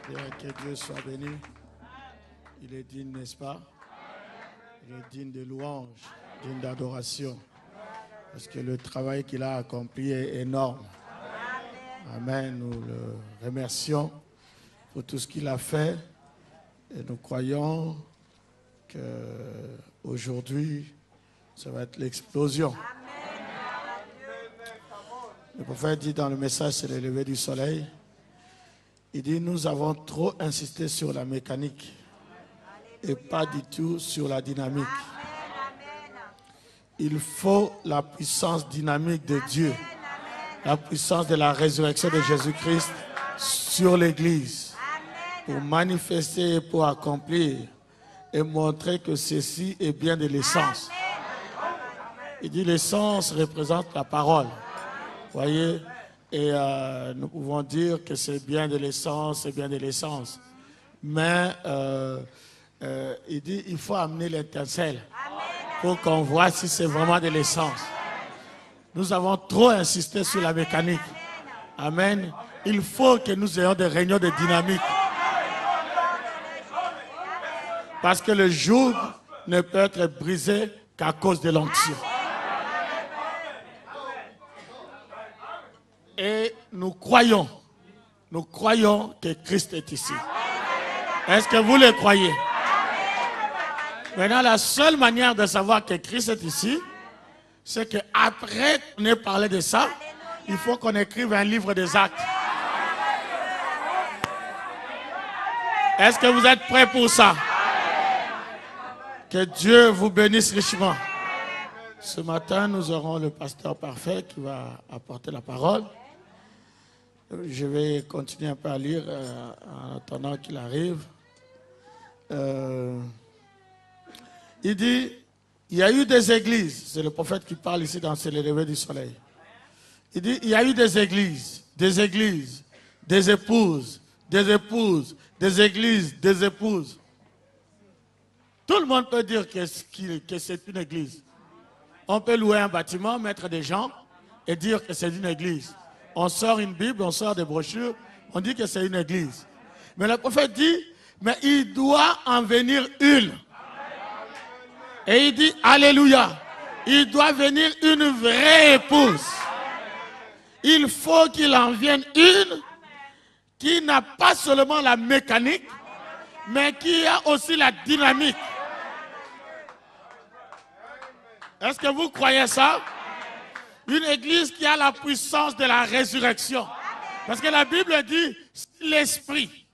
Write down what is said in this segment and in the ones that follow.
Bien, que Dieu soit béni. Il est digne, n'est-ce pas? Il est digne de louange, digne d'adoration. Parce que le travail qu'il a accompli est énorme. Amen. Nous le remercions pour tout ce qu'il a fait. Et nous croyons qu'aujourd'hui, ça va être l'explosion. Le prophète dit dans le message sur le lever du soleil, il dit, nous avons trop insisté sur la mécanique et pas du tout sur la dynamique. Il faut la puissance dynamique de Dieu, la puissance de la résurrection de Jésus-Christ sur l'Église pour manifester et pour accomplir et montrer que ceci est bien de l'essence. Il dit l'essence représente la parole. Voyez, et nous pouvons dire que c'est bien de l'essence, c'est bien de l'essence. Mais il dit il faut amener l'étincelle pour qu'on voit si c'est vraiment de l'essence. Nous avons trop insisté sur la mécanique. Amen. Il faut que nous ayons des réunions de dynamique. Parce que le joug ne peut être brisé qu'à cause de l'onction. Et nous croyons que Christ est ici. Est-ce que vous le croyez? Maintenant, la seule manière de savoir que Christ est ici, c'est qu'après qu'on ait parlé de ça, il faut qu'on écrive un livre des actes. Est-ce que vous êtes prêts pour ça? Que Dieu vous bénisse richement. Ce matin, nous aurons le pasteur parfait qui va apporter la parole. Je vais continuer un peu à lire en attendant qu'il arrive. Il dit, il y a eu des églises, c'est le prophète qui parle ici dans le lever du soleil. Il dit, il y a eu des églises, des épouses, des églises, des épouses. Tout le monde peut dire que c'est une église. On peut louer un bâtiment, mettre des gens et dire que c'est une église. On sort une Bible, on sort des brochures, on dit que c'est une église. Mais le prophète dit, mais il doit en venir une. Et il dit, alléluia, il doit venir une vraie épouse. Il faut qu'il en vienne une qui n'a pas seulement la mécanique, mais qui a aussi la dynamique. Est-ce que vous croyez ça? Une église qui a la puissance de la résurrection. Parce que la Bible dit, l'esprit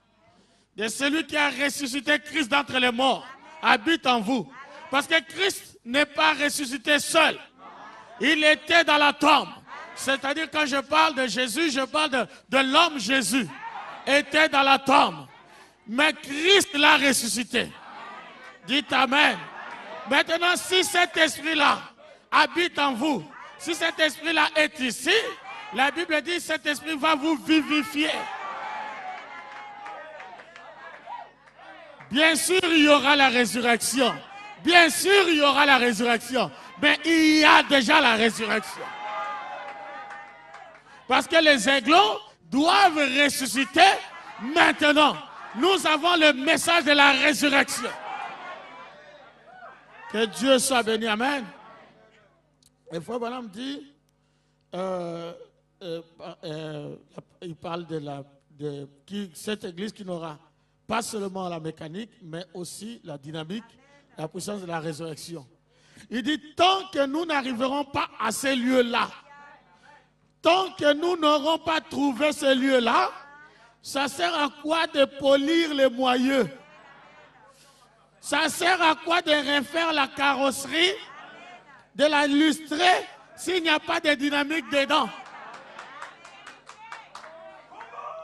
de celui qui a ressuscité Christ d'entre les morts habite en vous. Parce que Christ n'est pas ressuscité seul. Il était dans la tombe. C'est-à-dire quand je parle de Jésus, je parle de l'homme Jésus. Était dans la tombe. Mais Christ l'a ressuscité. Dites Amen. Maintenant, si cet esprit-là habite en vous, si cet esprit-là est ici, la Bible dit que cet esprit va vous vivifier. Bien sûr, il y aura la résurrection. Bien sûr, il y aura la résurrection. Mais il y a déjà la résurrection. Parce que les aiglons doivent ressusciter maintenant. Nous avons le message de la résurrection. Que Dieu soit béni. Amen. Et frère Branham dit, il parle de cette église qui n'aura pas seulement la mécanique, mais aussi la dynamique, la puissance de la résurrection. Il dit, tant que nous n'arriverons pas à ces lieux-là, tant que nous n'aurons pas trouvé ces lieux-là, ça sert à quoi de polir les moyeux? Ça sert à quoi de refaire la carrosserie, de la lustrer, s'il n'y a pas de dynamique dedans?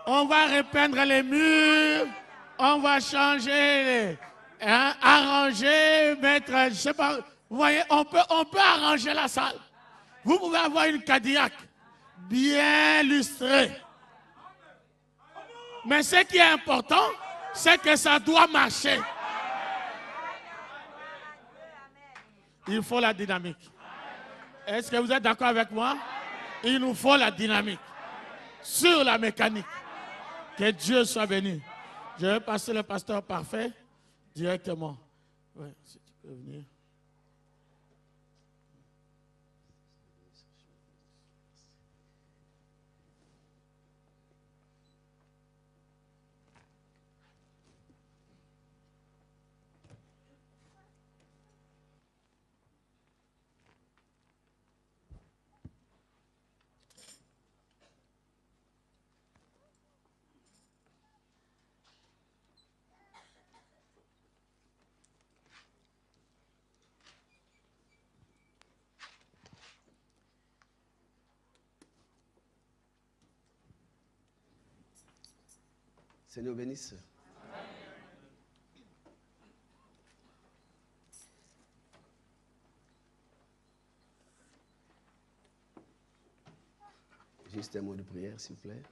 On va repeindre les murs, on va changer, arranger, mettre, je sais pas, vous voyez, on peut arranger la salle. Vous pouvez avoir une Cadillac bien lustrée. Mais ce qui est important, c'est que ça doit marcher. Il faut la dynamique. Est-ce que vous êtes d'accord avec moi? Il nous faut la dynamique sur la mécanique. Que Dieu soit béni. Je vais passer le pasteur parfait directement. Ouais, si tu peux venir. Seigneur bénisse. Juste un mot de prière, s'il vous plaît.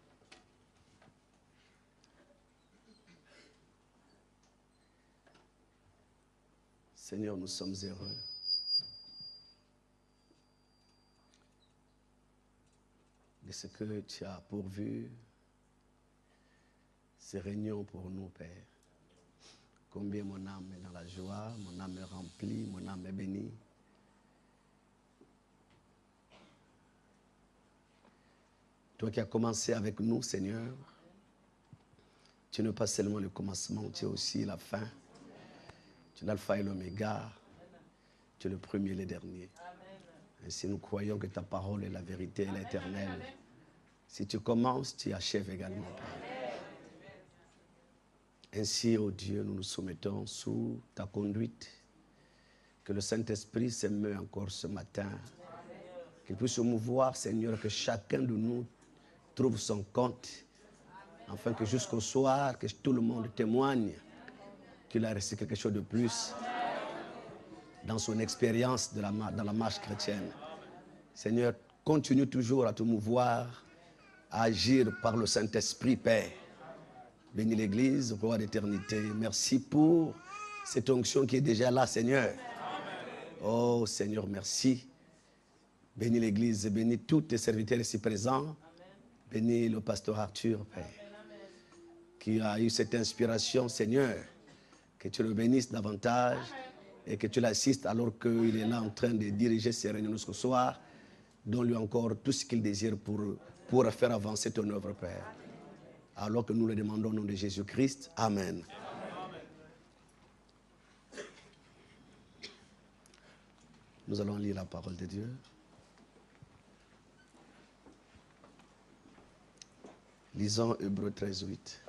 Seigneur, nous sommes heureux de ce que tu as pourvu ces réunions pour nous, Père. Combien mon âme est dans la joie, mon âme est remplie, mon âme est bénie. Toi qui as commencé avec nous, Seigneur, tu n'es pas seulement le commencement, tu es aussi la fin. Tu es l'alpha et l'oméga. Tu es le premier et le dernier. Ainsi nous croyons que ta parole est la vérité et l'éternelle. Si tu commences, tu achèves également, Père. Ainsi, ô Dieu, nous nous soumettons sous ta conduite. Que le Saint-Esprit s'émeut encore ce matin. Qu'il puisse se mouvoir, Seigneur, que chacun de nous trouve son compte. Afin que jusqu'au soir, que tout le monde témoigne qu'il a reçu quelque chose de plus dans son expérience dans la marche chrétienne. Seigneur, continue toujours à te mouvoir, à agir par le Saint-Esprit, Père. Bénis l'Église, roi d'éternité. Merci pour cette onction qui est déjà là, Seigneur. Oh, Seigneur, merci. Bénis l'Église, bénis tous tes serviteurs ici présents. Bénis le pasteur Arthur, Père, qui a eu cette inspiration, Seigneur. Que tu le bénisses davantage et que tu l'assistes alors qu'il est là en train de diriger ces réunions ce soir. Donne-lui encore tout ce qu'il désire pour faire avancer ton œuvre, Père. Alors que nous le demandons au nom de Jésus-Christ. Amen. Nous allons lire la parole de Dieu. Lisons Hébreux 13, 8.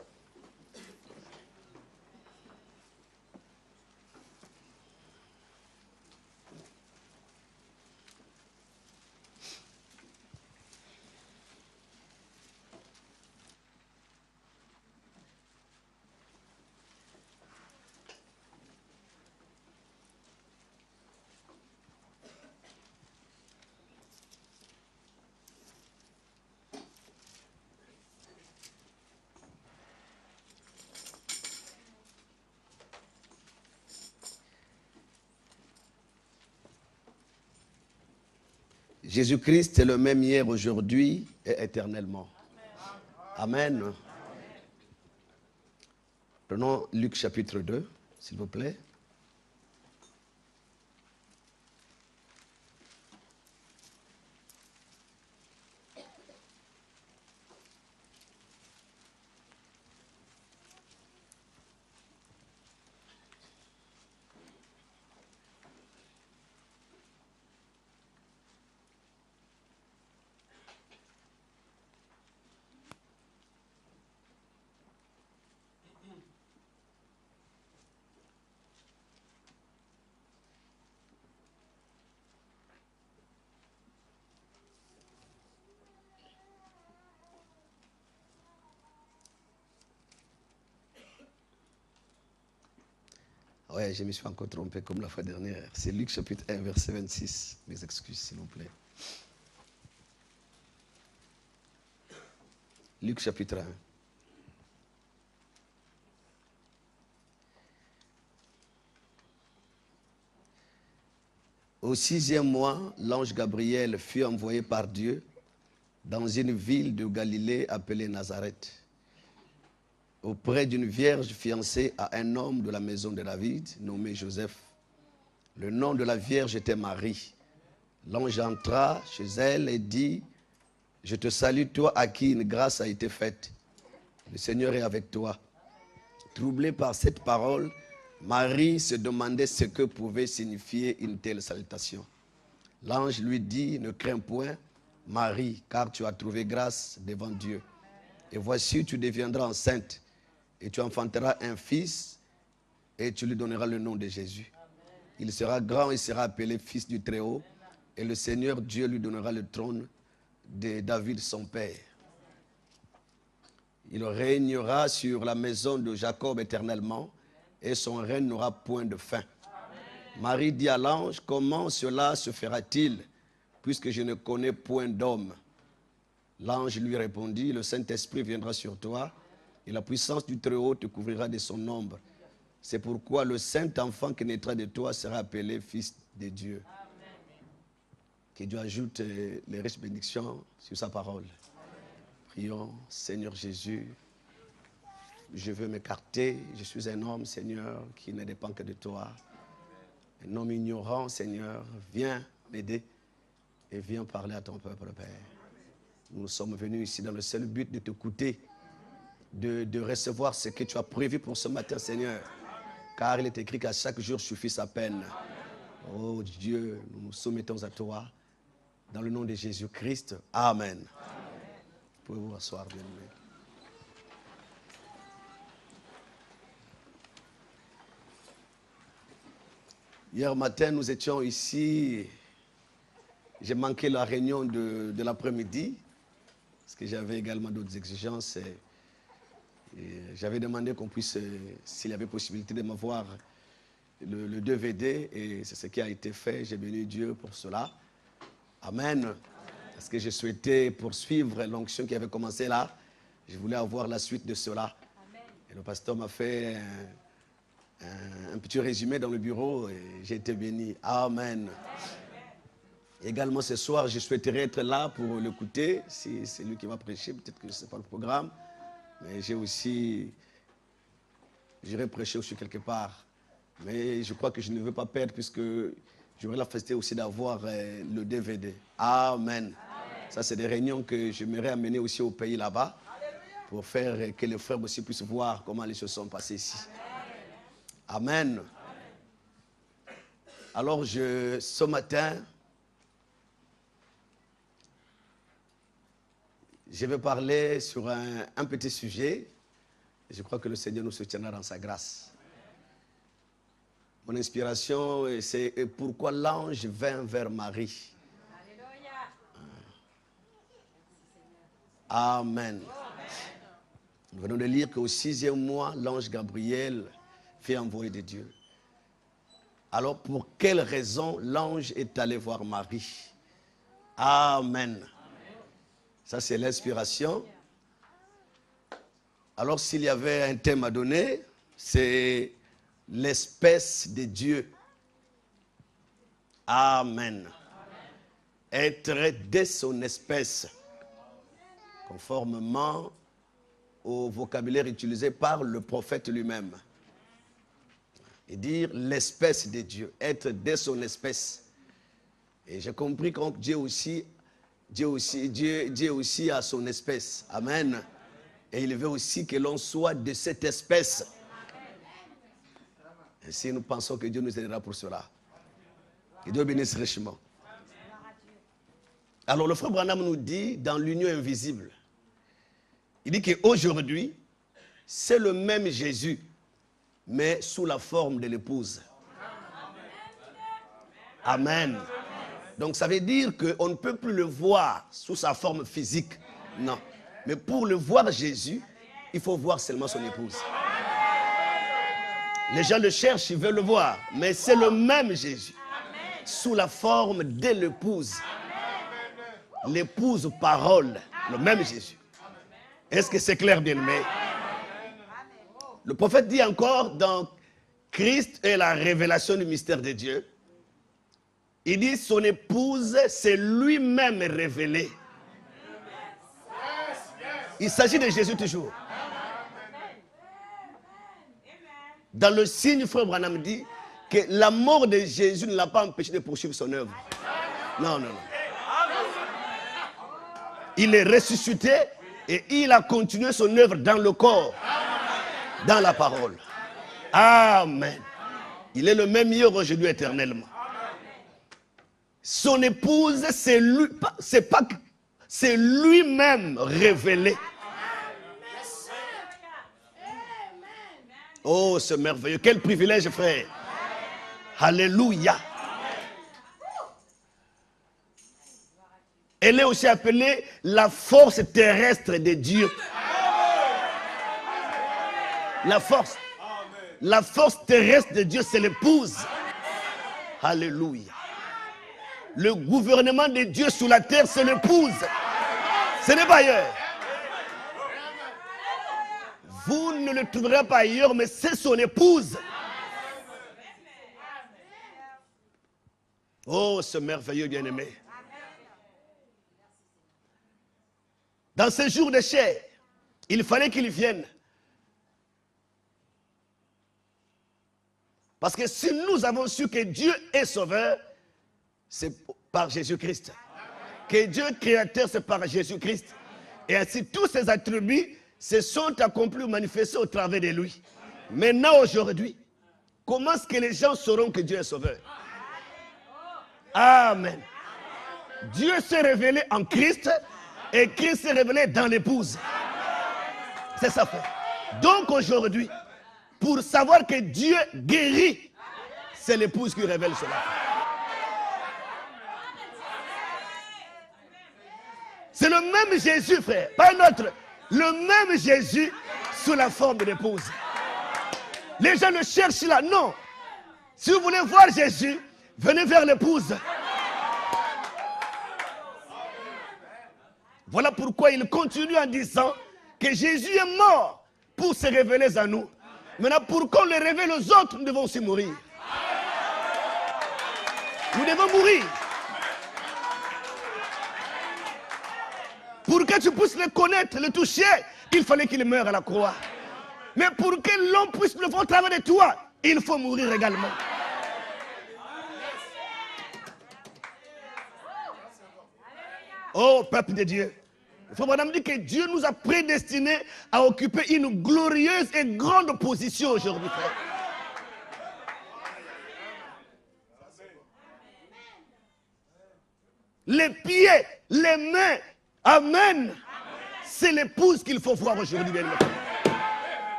Jésus-Christ est le même hier, aujourd'hui et éternellement. Amen. Amen. Prenons Luc chapitre 2, s'il vous plaît. Ouais, je me suis encore trompé comme la fois dernière. C'est Luc chapitre 1, verset 26. Mes excuses, s'il vous plaît. Luc chapitre 1. Au 6e mois, l'ange Gabriel fut envoyé par Dieu dans une ville de Galilée appelée Nazareth, auprès d'une vierge fiancée à un homme de la maison de David, nommé Joseph. Le nom de la vierge était Marie. L'ange entra chez elle et dit, « Je te salue, toi à qui une grâce a été faite. Le Seigneur est avec toi. » Troublée par cette parole, Marie se demandait ce que pouvait signifier une telle salutation. L'ange lui dit, « Ne crains point, Marie, car tu as trouvé grâce devant Dieu. Et voici, tu deviendras enceinte, et tu enfanteras un fils, et tu lui donneras le nom de Jésus. Il sera grand et sera appelé fils du Très-Haut, et le Seigneur Dieu lui donnera le trône de David son père. Il régnera sur la maison de Jacob éternellement, et son règne n'aura point de fin. » Marie dit à l'ange, « Comment cela se fera-t-il, puisque je ne connais point d'homme ?» L'ange lui répondit, « Le Saint-Esprit viendra sur toi, et la puissance du Très-Haut te couvrira de son ombre. C'est pourquoi le Saint-Enfant qui naîtra de toi sera appelé Fils de Dieu. » Que Dieu ajoute les riches bénédictions sur sa parole. Prions, Seigneur Jésus, je veux m'écarter. Je suis un homme, Seigneur, qui ne dépend que de toi. Un homme ignorant, Seigneur, viens m'aider et viens parler à ton peuple, Père. Nous sommes venus ici dans le seul but de t'écouter, de recevoir ce que tu as prévu pour ce matin, Seigneur. Car il est écrit qu'à chaque jour suffit sa peine. Oh Dieu, nous nous soumettons à toi. Dans le nom de Jésus-Christ. Amen. Vous pouvez vous asseoir, bien-aimés. Hier matin, nous étions ici. J'ai manqué la réunion de l'après-midi, parce que j'avais également d'autres exigences. Et j'avais demandé qu'on puisse, s'il y avait possibilité de m'avoir le DVD, et c'est ce qui a été fait. J'ai béni Dieu pour cela. Amen. Parce que je souhaitais poursuivre l'onction qui avait commencé là. Je voulais avoir la suite de cela. Amen. Et le pasteur m'a fait un petit résumé dans le bureau et j'ai été béni. Amen. Amen. Également ce soir, je souhaiterais être là pour l'écouter. Si c'est lui qui va prêcher, peut-être que ce n'est pas le programme. Mais j'irai prêcher aussi quelque part. Mais je crois que je ne veux pas perdre puisque j'aurai la facilité aussi d'avoir le DVD. Amen. Amen. Ça, c'est des réunions que j'aimerais amener aussi au pays là-bas pour faire que les frères aussi puissent voir comment les choses sont passées ici. Amen. Amen. Alors, ce matin, je vais parler sur un petit sujet. Je crois que le Seigneur nous soutiendra dans sa grâce. Mon inspiration, c'est pourquoi l'ange vint vers Marie. Alléluia. Amen. Nous venons de lire qu'au 6e mois, l'ange Gabriel fut envoyé de Dieu. Alors, pour quelle raison l'ange est allé voir Marie? Amen. Ça, c'est l'inspiration. Alors, s'il y avait un thème à donner, c'est l'espèce de Dieu. Amen. Être de son espèce, conformément au vocabulaire utilisé par le prophète lui-même. Et dire l'espèce de Dieu, être de son espèce. Et j'ai compris que Dieu aussi a son espèce. Amen. Et il veut aussi que l'on soit de cette espèce. Et si nous pensons que Dieu nous aidera pour cela. Que Dieu bénisse richement. Alors le frère Branham nous dit dans l'union invisible, il dit qu'aujourd'hui, c'est le même Jésus, mais sous la forme de l'épouse. Amen. Donc ça veut dire qu'on ne peut plus le voir sous sa forme physique. Non. Mais pour le voir Jésus, il faut voir seulement son épouse. Les gens le cherchent, ils veulent le voir. Mais c'est le même Jésus. Sous la forme de l'épouse. L'épouse parole. Le même Jésus. Est-ce que c'est clair, bien-aimé? Le prophète dit encore dans Christ et la révélation du mystère de Dieu. Il dit son épouse, c'est lui-même révélé. Il s'agit de Jésus toujours. Dans le signe, frère Branham dit que la mort de Jésus ne l'a pas empêché de poursuivre son œuvre. Non, non, non. Il est ressuscité et il a continué son œuvre dans le corps, dans la parole. Amen. Il est le même hier, aujourd'hui, éternellement. Son épouse, c'est lui-même révélé. Oh, c'est merveilleux. Quel privilège, frère. Alléluia. Elle est aussi appelée la force terrestre de Dieu. La force terrestre de Dieu, c'est l'épouse. Alléluia. Le gouvernement de Dieu sur la terre, c'est l'épouse. Ce n'est pas ailleurs. Vous ne le trouverez pas ailleurs, mais c'est son épouse. Oh, ce merveilleux bien-aimé. Dans ces jours de chair, il fallait qu'il vienne. Parce que si nous avons su que Dieu est sauveur, c'est par Jésus-Christ. Que Dieu créateur, c'est par Jésus-Christ. Et ainsi, tous ses attributs se sont accomplis ou manifestés au travers de lui. Maintenant, aujourd'hui, comment est-ce que les gens sauront que Dieu est sauveur? Amen. Dieu s'est révélé en Christ et Christ s'est révélé dans l'épouse. C'est ça, frère. Donc aujourd'hui, pour savoir que Dieu guérit, c'est l'épouse qui révèle cela. C'est le même Jésus, frère, pas un autre. Le même Jésus sous la forme de l'épouse. Les gens le cherchent là. Non. Si vous voulez voir Jésus, venez vers l'épouse. Voilà pourquoi il continue en disant que Jésus est mort pour se révéler à nous. Maintenant, pour qu'on le révèle aux autres, nous devons aussi mourir. Nous devons mourir. Pour que tu puisses le connaître, le toucher, il fallait qu'il meure à la croix. Mais pour que l'homme puisse le voir au travers de toi, il faut mourir également. Oh, peuple de Dieu. Il faut madame dire que Dieu nous a prédestinés à occuper une glorieuse et grande position aujourd'hui, frère. Les pieds, les mains, amen. C'est l'épouse qu'il faut voir aujourd'hui, bien aimé.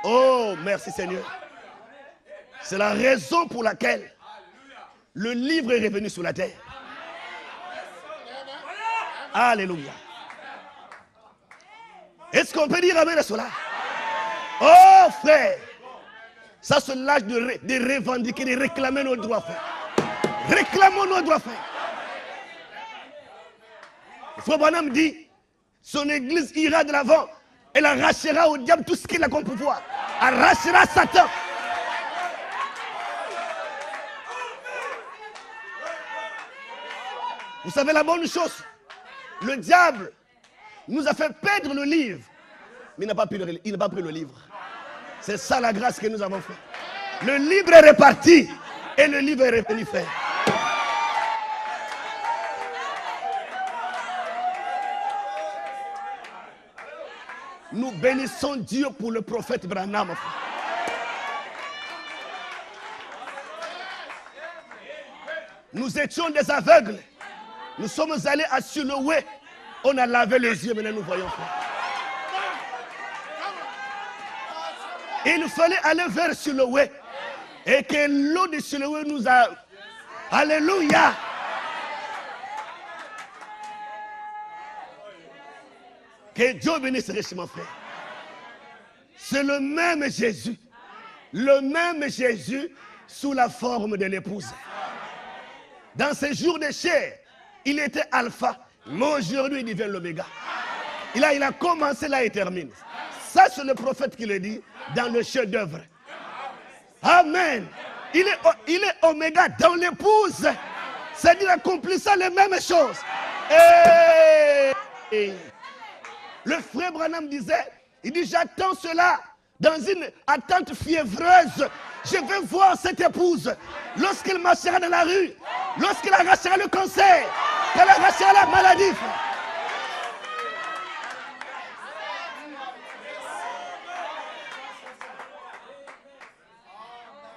Oh, merci Seigneur. C'est la raison pour laquelle le livre est revenu sur la terre. Alléluia. Est-ce qu'on peut dire amen à cela? Oh frère, ça c'est l'âge de revendiquer, de réclamer nos droits, frère. Réclamons nos droits, frère. Le frère Branham dit, son église ira de l'avant, elle arrachera au diable tout ce qu'il a comme pouvoir. Arrachera Satan. Vous savez la bonne chose, le diable nous a fait perdre le livre, mais il n'a pas pris le livre. C'est ça la grâce que nous avons fait. Le livre est reparti et le livre est revenu faire. Nous bénissons Dieu pour le prophète Branham. Nous étions des aveugles. Nous sommes allés à Siloé. On a lavé les yeux, maintenant nous voyons. Il fallait aller vers Siloé. Et que l'eau de Siloé nous a... Alléluia! Que Dieu bénisse richement, frère. C'est le même Jésus. Le même Jésus sous la forme de l'épouse. Dans ces jours de chair, il était alpha. Mais aujourd'hui, il devient l'oméga. Il a commencé là et termine. Ça, c'est le prophète qui le dit dans le chef-d'œuvre. Amen. Il est oméga dans l'épouse. C'est-à-dire accomplissant les mêmes choses. Et le frère Branham disait, il dit, j'attends cela dans une attente fiévreuse. Je veux voir cette épouse lorsqu'elle marchera dans la rue, lorsqu'elle arrachera le cancer, qu'elle arrachera la maladie.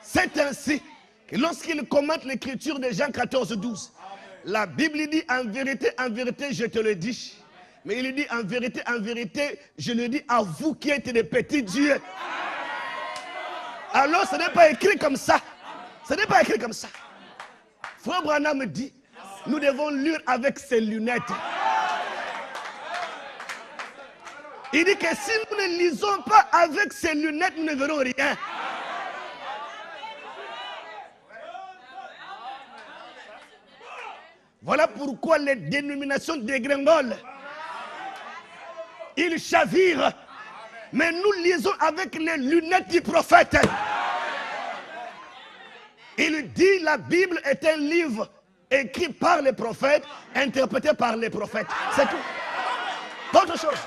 C'est ainsi que lorsqu'il commente l'écriture de Jean 14, 12, la Bible dit en vérité, je te le dis. Mais il dit en vérité, je le dis à vous qui êtes des petits dieux. Alors ce n'est pas écrit comme ça. Ce n'est pas écrit comme ça. Frère Branham dit, nous devons lire avec ses lunettes. Il dit que si nous ne lisons pas avec ses lunettes, nous ne verrons rien. Voilà pourquoi les dénominations dégringolent. Ils chavirent. Mais nous lisons avec les lunettes du prophète. Il dit la Bible est un livre écrit par les prophètes, interprété par les prophètes. C'est tout. Pas autre chose.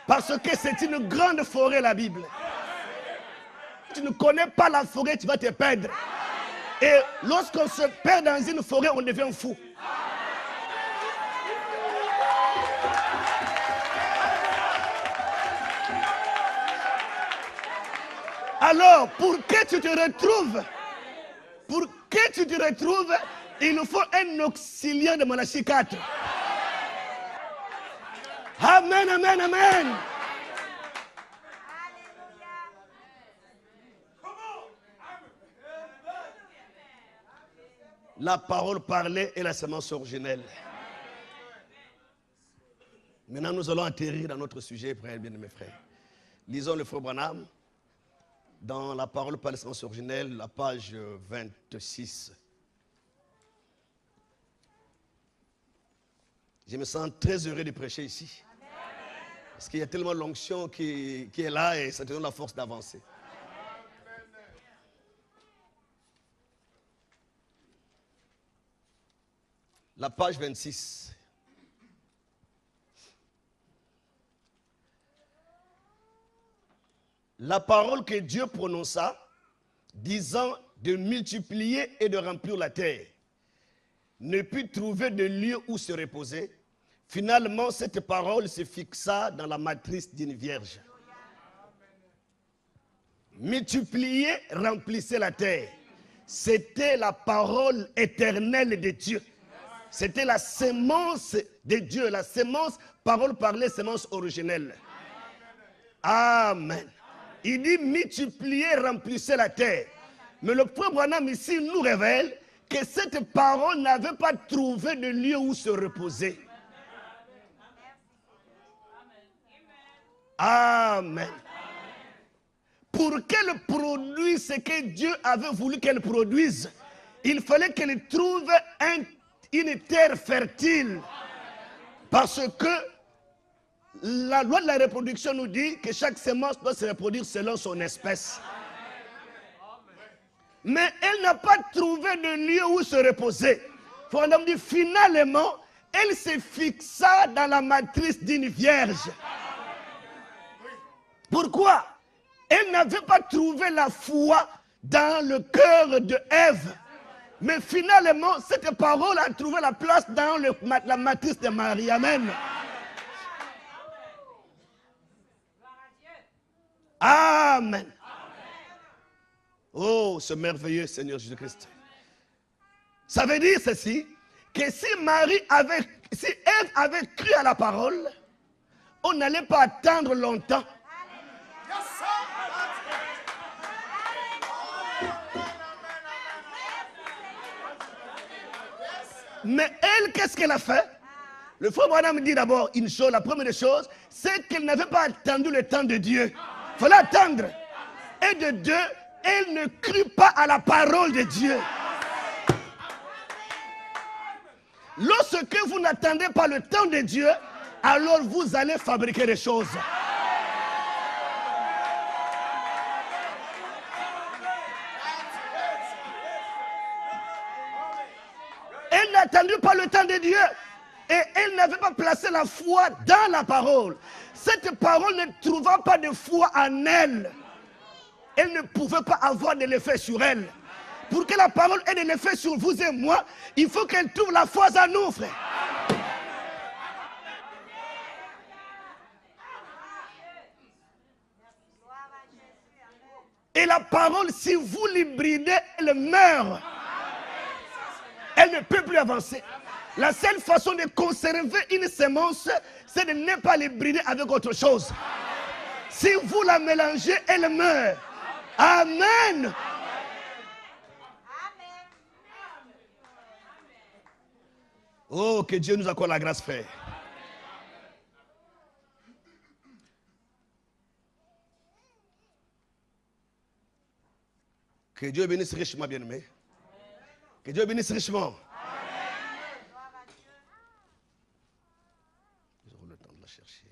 Parce que c'est une grande forêt, la Bible. Tu ne connais pas la forêt, tu vas te perdre. Et lorsqu'on se perd dans une forêt, on devient fou. Alors, pour que tu te retrouves, il nous faut un auxiliaire de Malachie 4. Amen, amen, amen. La parole parlée est la semence originelle. Maintenant, nous allons atterrir dans notre sujet, frères, bien-aimés frères. Lisons le frère Branham dans la parole par la semence originelle, la page 26. Je me sens très heureux de prêcher ici. Parce qu'il y a tellement l'onction qui est là et ça te donne la force d'avancer. La page 26. La parole que Dieu prononça, disant de multiplier et de remplir la terre, ne put trouver de lieu où se reposer. Finalement, cette parole se fixa dans la matrice d'une vierge. Multiplier, remplissez la terre. C'était la parole éternelle de Dieu. C'était la sémence de Dieu, la sémence, parole parlée, sémence originelle. Amen. Il dit multiplier, remplissez la terre. Mais le frère Branham ici nous révèle que cette parole n'avait pas trouvé de lieu où se reposer. Amen. Pour qu'elle produise ce que Dieu avait voulu qu'elle produise, il fallait qu'elle trouve une terre fertile. Parce que la loi de la reproduction nous dit que chaque semence doit se reproduire selon son espèce. Mais elle n'a pas trouvé de lieu où se reposer. On dit finalement, elle se fixa dans la matrice d'une vierge. Pourquoi? Elle n'avait pas trouvé la foi dans le cœur de Ève. Mais finalement, cette parole a trouvé la place dans la matrice de Marie. Amen. Amen. Oh, ce merveilleux Seigneur Jésus-Christ. Ça veut dire ceci, que si Ève avait cru à la parole, on n'allait pas attendre longtemps. Mais elle, qu'est-ce qu'elle a fait? Le frère Branham dit d'abord une chose, la première chose, c'est qu'elle n'avait pas attendu le temps de Dieu. Il fallait attendre. Et de deux, elle ne crut pas à la parole de Dieu. Lorsque vous n'attendez pas le temps de Dieu, alors vous allez fabriquer des choses. Elle n'a attendu pas le temps de Dieu. Et elle n'avait pas placé la foi dans la parole. Cette parole ne trouva pas de foi en elle. Elle ne pouvait pas avoir de l'effet sur elle. Pour que la parole ait de l'effet sur vous et moi, il faut qu'elle trouve la foi en nous, frère. Et la parole, si vous l'hybridez, elle meurt. Elle ne peut plus avancer. La seule façon de conserver une sémence, c'est de ne pas l'hybrider avec autre chose. Si vous la mélangez, elle meurt. Amen. Oh, que Dieu nous accorde la grâce, frère. Que Dieu bénisse richement, bien-aimé. Que Dieu bénisse richement. Nous aurons le temps de la chercher.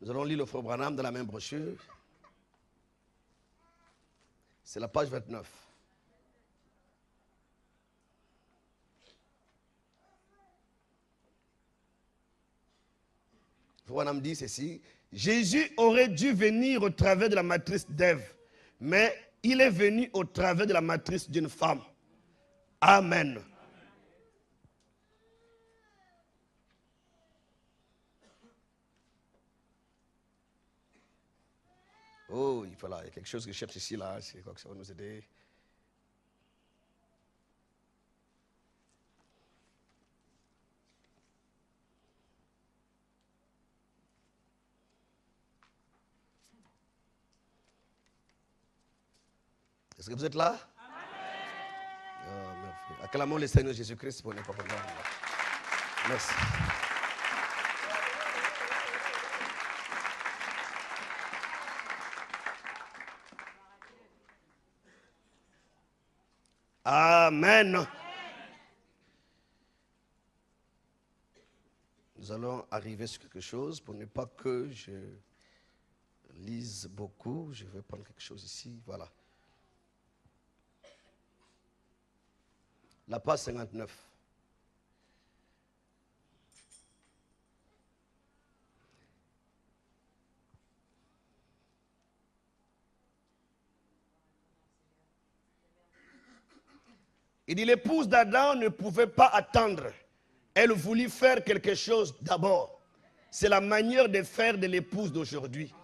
Nous allons lire le frère Branham dans la même brochure. C'est la page 29. Branham dit ceci: Jésus aurait dû venir au travers de la matrice d'Ève, mais il est venu au travers de la matrice d'une femme. Amen. Oh, il y a quelque chose que je cherche ici, là. C'est quoi que ça va nous aider? Est-ce que vous êtes là? Amen. Oh, merci. Acclamons le Seigneur Jésus-Christ pour ne pas comprendre. Merci. Amen. Nous allons arriver sur quelque chose pour ne pas que je lise beaucoup. Je vais prendre quelque chose ici. Voilà. La page 59. Il dit, l'épouse d'Adam ne pouvait pas attendre. Elle voulut faire quelque chose d'abord. C'est la manière de faire de l'épouse d'aujourd'hui.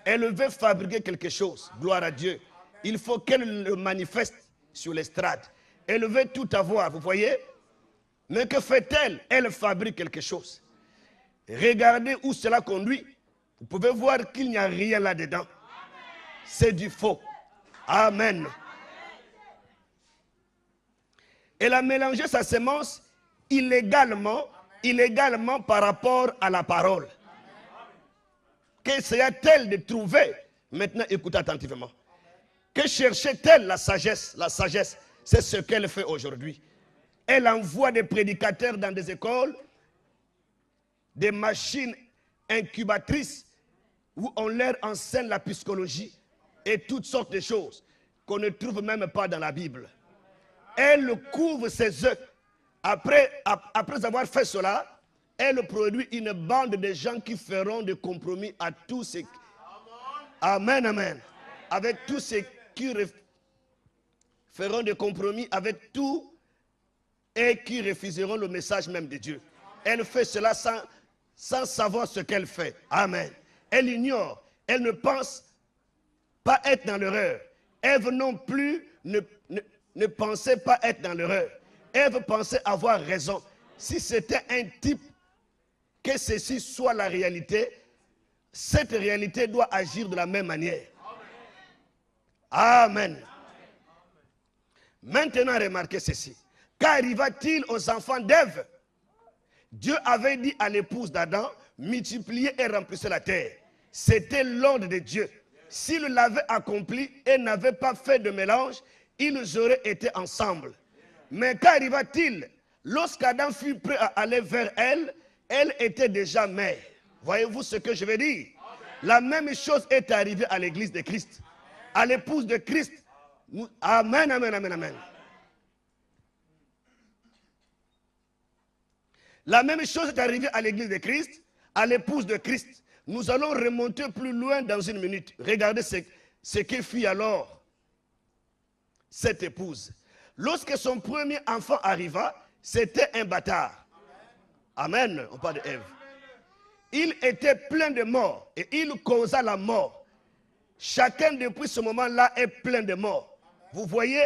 Elle veut fabriquer quelque chose. Gloire à Dieu. Il faut qu'elle le manifeste sur l'estrade. Elle veut tout avoir, vous voyez? Mais que fait-elle? Elle fabrique quelque chose. Regardez où cela conduit. Vous pouvez voir qu'il n'y a rien là-dedans. C'est du faux. Amen. Elle a mélangé sa sémence illégalement par rapport à la parole. Qu'essaya-t-elle de trouver? Maintenant, écoutez attentivement. Que cherchait-elle? La sagesse. La sagesse, c'est ce qu'elle fait aujourd'hui. Elle envoie des prédicateurs dans des écoles, des machines incubatrices où on leur enseigne la psychologie et toutes sortes de choses qu'on ne trouve même pas dans la Bible. Elle couvre ses œufs. Après avoir fait cela, elle produit une bande de gens qui feront des compromis à tous ceux. Amen, amen. Avec tous ceux qui feront des compromis avec tout et qui refuseront le message même de Dieu. Elle fait cela sans savoir ce qu'elle fait. Amen. Elle ignore. Elle ne pense pas être dans l'erreur. Ève non plus ne pensait pas être dans l'erreur. Ève pensait avoir raison. Si c'était un type, que ceci soit la réalité, cette réalité doit agir de la même manière. Amen. Maintenant, remarquez ceci. Qu'arriva-t-il aux enfants d'Ève? Dieu avait dit à l'épouse d'Adam, multipliez et remplissez la terre. C'était l'ordre de Dieu. S'il l'avait accompli et n'avait pas fait de mélange, ils auraient été ensemble. Mais qu'arriva-t-il lorsqu'Adam fut prêt à aller vers elle, elle était déjà mère. Voyez-vous ce que je veux dire? La même chose est arrivée à l'église de Christ, à l'épouse de Christ. Amen, amen, amen, amen. La même chose est arrivée à l'église de Christ, à l'épouse de Christ. Nous allons remonter plus loin dans une minute. Regardez ce que fit alors cette épouse. Lorsque son premier enfant arriva, c'était un bâtard. Amen, on parle d'Ève. Il était plein de morts et il causa la mort. Chacun depuis ce moment-là est plein de morts. Vous voyez,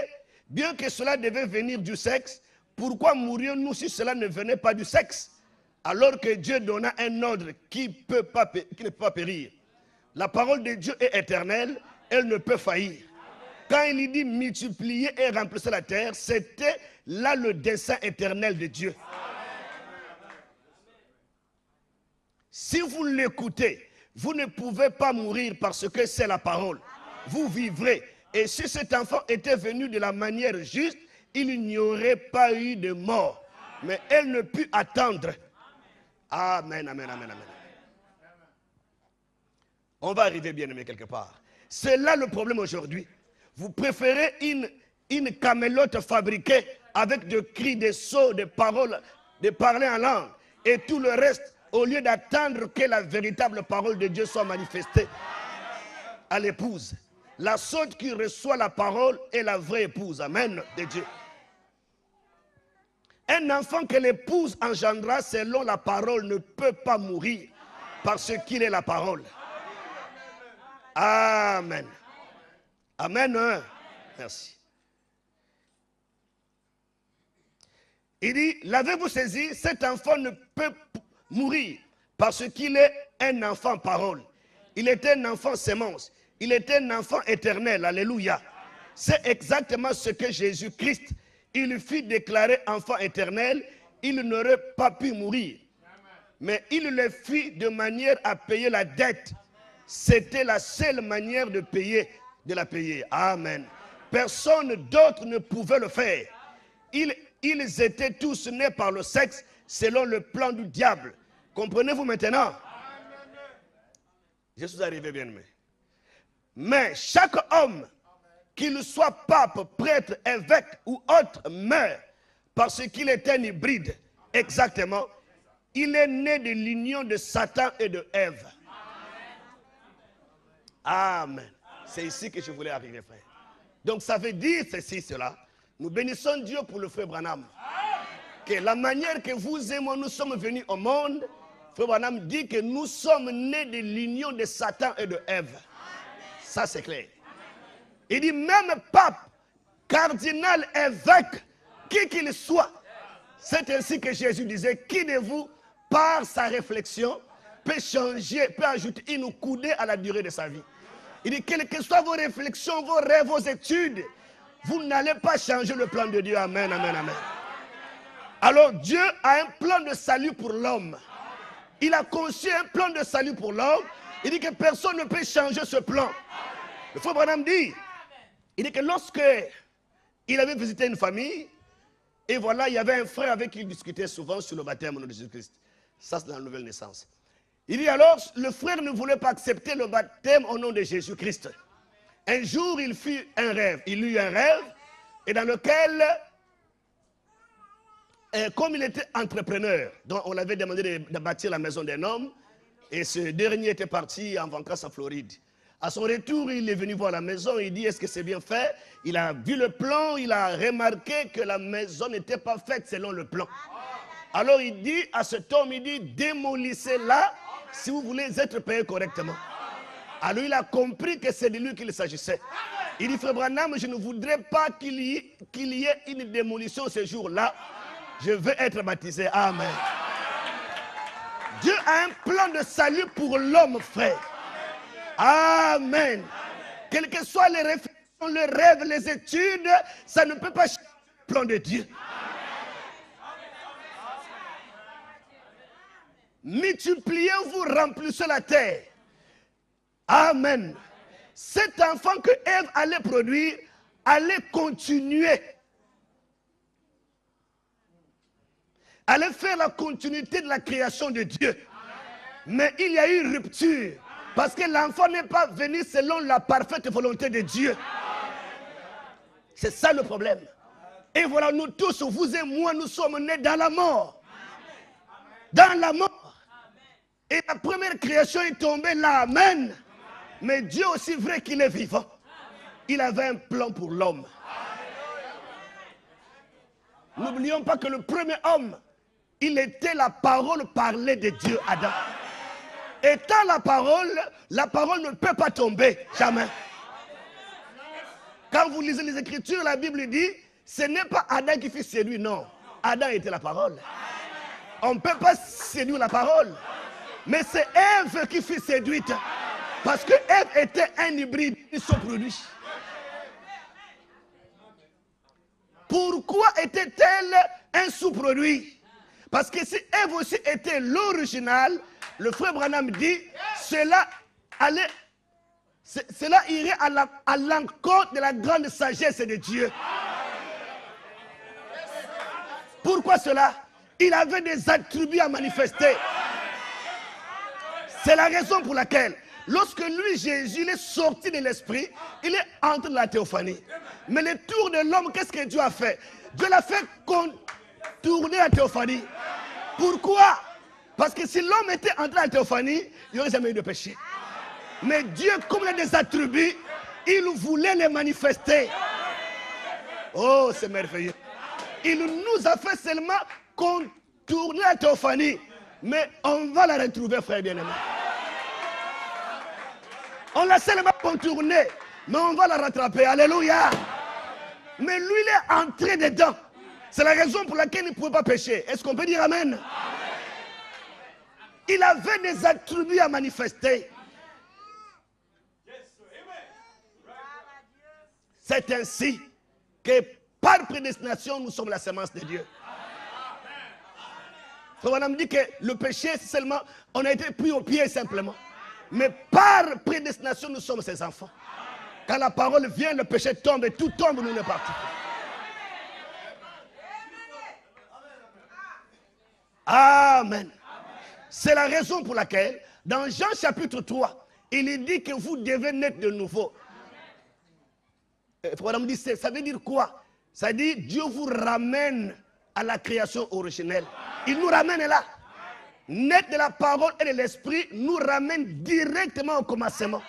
bien que cela devait venir du sexe, pourquoi mourions-nous si cela ne venait pas du sexe? Alors que Dieu donna un ordre qui ne peut pas périr. La parole de Dieu est éternelle, elle ne peut faillir. Quand il dit multiplier et remplacer la terre, c'était là le dessein éternel de Dieu. Si vous l'écoutez, vous ne pouvez pas mourir parce que c'est la parole. Vous vivrez. Et si cet enfant était venu de la manière juste, il n'y aurait pas eu de mort. Mais elle ne put attendre. Amen, amen, amen, amen. On va arriver bien aimé quelque part. C'est là le problème aujourd'hui. Vous préférez une camélote fabriquée avec des cris, des sauts, des paroles, de parler en langue et tout le reste, au lieu d'attendre que la véritable parole de Dieu soit manifestée à l'épouse. La sotte qui reçoit la parole est la vraie épouse, amen, de Dieu. Un enfant que l'épouse engendra selon la parole ne peut pas mourir parce qu'il est la parole. Amen. Amen. Merci. Il dit, l'avez-vous saisi? Cet enfant ne peut mourir parce qu'il est un enfant parole. Il est un enfant sémence. Il est un enfant éternel. Alléluia. C'est exactement ce que Jésus-Christ, il fut déclaré enfant éternel. Il n'aurait pas pu mourir. Mais il le fit de manière à payer la dette. C'était la seule manière de la payer. Amen. Personne d'autre ne pouvait le faire. Ils étaient tous nés par le sexe selon le plan du diable. Comprenez-vous maintenant? Je suis arrivé bien aimé. Mais chaque homme, qu'il soit pape, prêtre, évêque ou autre, meurt parce qu'il est un hybride. Exactement. Il est né de l'union de Satan et de Ève. Amen. C'est ici que je voulais arriver, frère. Donc ça veut dire ceci, cela. Nous bénissons Dieu pour le frère Branham. Que la manière que vous et moi, nous sommes venus au monde, frère Branham dit que nous sommes nés de l'union de Satan et de Ève. Ça c'est clair. Il dit même pape, cardinal, évêque, qui qu'il soit. C'est ainsi que Jésus disait, qui de vous, par sa réflexion, peut changer, peut ajouter une coudée à la durée de sa vie. Il dit, quelles que soient vos réflexions, vos rêves, vos études, vous n'allez pas changer le plan de Dieu. Amen, amen, amen. Alors Dieu a un plan de salut pour l'homme. Il a conçu un plan de salut pour l'homme. Il dit que personne ne peut changer ce plan. Le frère Branham dit, il dit que lorsque il avait visité une famille, et voilà, il y avait un frère avec qui il discutait souvent sur le baptême de Jésus-Christ. Ça, c'est dans la nouvelle naissance. Il dit alors, le frère ne voulait pas accepter le baptême au nom de Jésus-Christ. Un jour, il fit un rêve. Il eut un rêve, et dans lequel, comme il était entrepreneur, donc on l'avait demandé de bâtir la maison d'un homme, et ce dernier était parti en vacances en Floride. À son retour, il est venu voir la maison, il dit, est-ce que c'est bien fait? Il a vu le plan, il a remarqué que la maison n'était pas faite selon le plan. Alors il dit à cet homme, il dit, démolissez-la si vous voulez être payé correctement. Alors il a compris que c'est de lui qu'il s'agissait. Il dit, frère Branham, je ne voudrais pas qu'il y ait une démolition ce jour-là. Je veux être baptisé. Amen. Dieu a un plan de salut pour l'homme, frère. Amen. Quelles que soient les réflexions, les rêves, les études, ça ne peut pas changer le plan de Dieu. Multipliez-vous, remplissez la terre. Amen. Cet enfant que Ève allait produire, allait continuer. allait faire la continuité de la création de Dieu. Mais il y a eu une rupture. Parce que l'enfant n'est pas venu selon la parfaite volonté de Dieu. C'est ça le problème. Et voilà, nous tous, vous et moi, nous sommes nés dans la mort. Dans la mort. Et la première création est tombée là, amen. Mais Dieu aussi vrai qu'il est vivant. Il avait un plan pour l'homme. N'oublions pas que le premier homme, il était la parole parlée de Dieu, Adam. Étant la parole ne peut pas tomber, jamais. Quand vous lisez les Écritures, la Bible dit, ce n'est pas Adam qui fut séduit, non. Adam était la parole. On ne peut pas séduire la parole. Mais c'est Ève qui fut séduite. Parce que Ève était un hybride, un sous-produit. Pourquoi était-elle un sous-produit? Parce que si Ève aussi était l'original, le frère Branham dit, cela irait à l'encontre de la grande sagesse de Dieu. Pourquoi cela? Il avait des attributs à manifester. C'est la raison pour laquelle, lorsque lui, Jésus, il est sorti de l'esprit, il est entré dans la théophanie. Mais le tour de l'homme, qu'est-ce que Dieu a fait? Dieu l'a fait contourner la théophanie. Pourquoi? Parce que si l'homme était entré dans la théophanie, il n'y aurait jamais eu de péché. Mais Dieu, comme il a des attributs, il voulait les manifester. Oh, c'est merveilleux. Il nous a fait seulement contourner la théophanie. Mais on va la retrouver, frère bien-aimé. On l'a seulement contournée, mais on va la rattraper. Alléluia. Mais lui, il est entré dedans. C'est la raison pour laquelle il ne pouvait pas pécher. Est-ce qu'on peut dire amen? Il avait des attributs à manifester. C'est ainsi que par prédestination, nous sommes la semence de Dieu. On a dit que le péché, c'est seulement, on a été pris au pied simplement. Mais par prédestination, nous sommes ses enfants. Quand la parole vient, le péché tombe et tout tombe, nous ne partons. Amen. C'est la raison pour laquelle, dans Jean chapitre 3, il est dit que vous devez naître de nouveau. Madame dit, ça veut dire quoi? Ça dit, Dieu vous ramène à la création originelle. Il nous ramène là. Naître de la parole et de l'esprit nous ramène directement au commencement.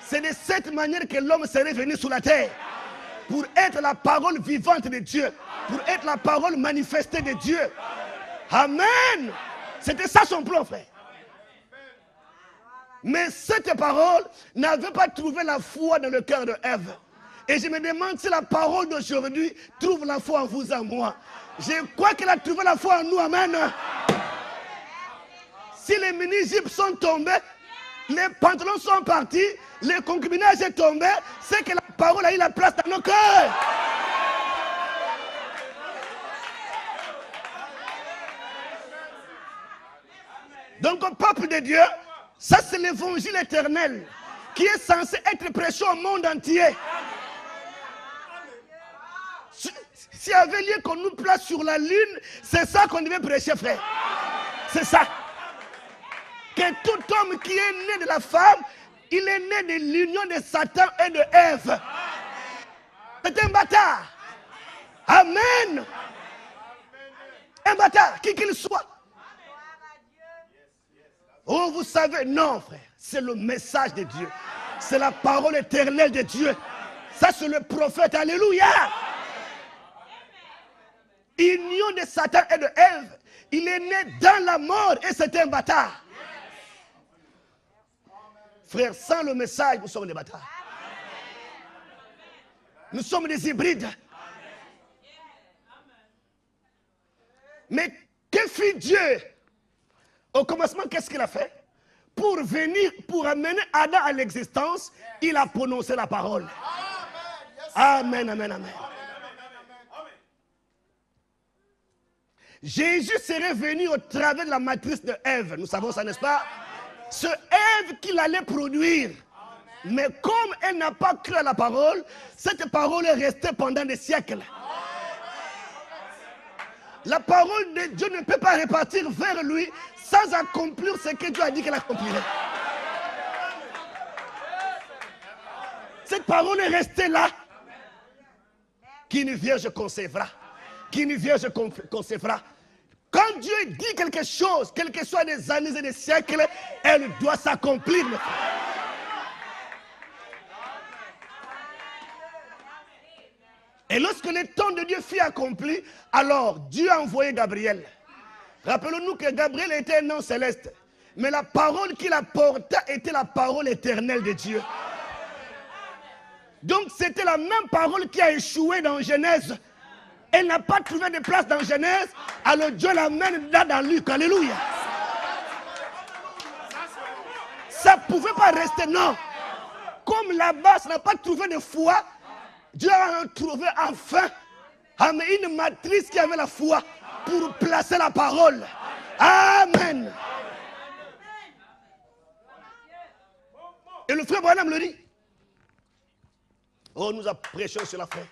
C'est de cette manière que l'homme serait venu sur la terre. Pour être la parole vivante de Dieu. Pour être la parole manifestée de Dieu. Amen. C'était ça son plan, frère. Mais cette parole n'avait pas trouvé la foi dans le cœur de Ève. Et je me demande si la parole d'aujourd'hui trouve la foi en vous et en moi. Je crois qu'elle a trouvé la foi en nous. Amen. Si les mini-jupes sont tombés, les pantalons sont partis, les concubinages sont tombés, c'est que la parole a eu la place dans nos cœurs. Donc au peuple de Dieu, ça c'est l'évangile éternel qui est censé être prêché au monde entier. S'il y avait lieu qu'on nous place sur la lune, c'est ça qu'on devait prêcher, frère. C'est ça. Que tout homme qui est né de la femme, il est né de l'union de Satan et de Ève. C'est un bâtard. Amen. Un bâtard, qui qu'il soit. Oh, vous savez, non, frère. C'est le message de Dieu. C'est la parole éternelle de Dieu. Ça, c'est le prophète. Alléluia. Union de Satan et de Ève. Il est né dans la mort et c'est un bâtard. Frère, sans le message, nous sommes des bâtards. Nous sommes des hybrides. Mais que fit Dieu? Au commencement, qu'est-ce qu'il a fait? Pour venir, pour amener Adam à l'existence, il a prononcé la parole. Amen, amen, amen. Jésus serait venu au travers de la matrice de Ève. Nous savons ça, n'est-ce pas? Ce Ève qu'il allait produire. Mais comme elle n'a pas cru à la parole, cette parole est restée pendant des siècles. La parole de Dieu ne peut pas repartir vers lui sans accomplir ce que Dieu a dit qu'elle accomplirait. Cette parole est restée là. Qu'une vierge concevra. Qu'une vierge concevra. Quand Dieu dit quelque chose, quelles que soient des années et des siècles, elle doit s'accomplir. Et lorsque le temps de Dieu fut accompli, alors Dieu a envoyé Gabriel. Rappelons-nous que Gabriel était un ange céleste. Mais la parole qu'il apporta était la parole éternelle de Dieu. Donc c'était la même parole qui a échoué dans Genèse. Elle n'a pas trouvé de place dans Genèse. Alors Dieu l'amène là dans Luc. Alléluia. Ça ne pouvait pas rester, non. Comme là-bas, ça n'a pas trouvé de foi. Dieu a trouvé enfin une matrice qui avait la foi pour placer la parole. Amen. Et le frère Branham le dit. Oh, nous prêchons sur la foi.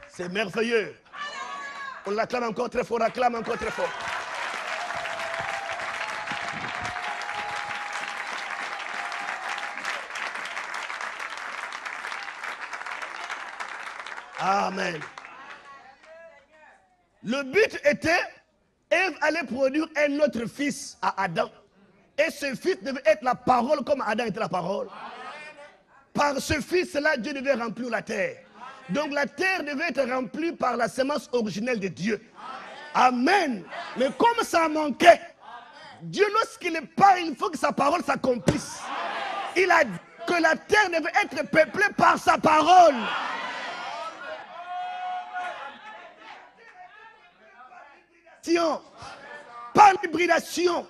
C'est merveilleux. On l'acclame encore très fort, acclame encore très fort. Amen. Le but était, Ève allait produire un autre fils à Adam. Et ce fils devait être la parole comme Adam était la parole. Par ce fils-là, Dieu devait remplir la terre. Donc la terre devait être remplie par la semence originelle de Dieu. Amen. Mais comme ça manquait, Dieu lorsqu'il parle, il faut que sa parole s'accomplisse. Il a dit que la terre devait être peuplée par sa parole. Par l'hybridation.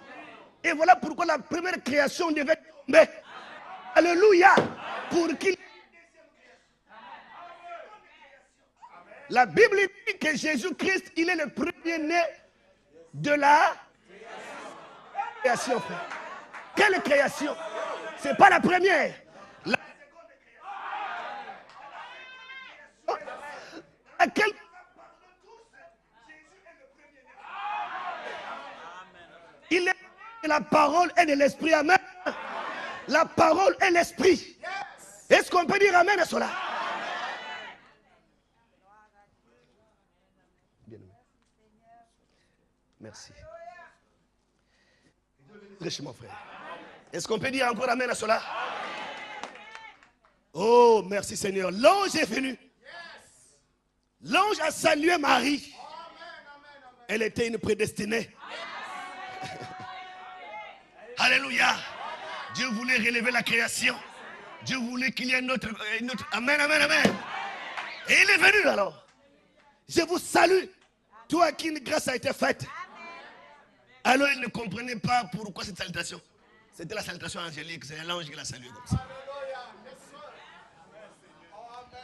Et voilà pourquoi la première création devait tomber. Alléluia. Pour qu'il... La Bible dit que Jésus-Christ, il est le premier-né de la création. Frère. Quelle création? Ce n'est pas la première. Laquelle... Il est de la parole et de l'esprit. Amen. La parole et l'esprit. Est-ce qu'on peut dire amen à cela? Merci. Riche mon frère. Est-ce qu'on peut dire encore amen à cela? Oh, merci Seigneur. L'ange est venu. L'ange a salué Marie. Elle était une prédestinée. Alléluia. Dieu voulait relever la création. Dieu voulait qu'il y ait une autre... Amen, amen, amen. Et il est venu alors. Je vous salue. Toi à qui une grâce a été faite. Alors il ne comprenait pas pourquoi cette salutation. C'était la salutation angélique. C'est l'ange qui l'a salué comme ça.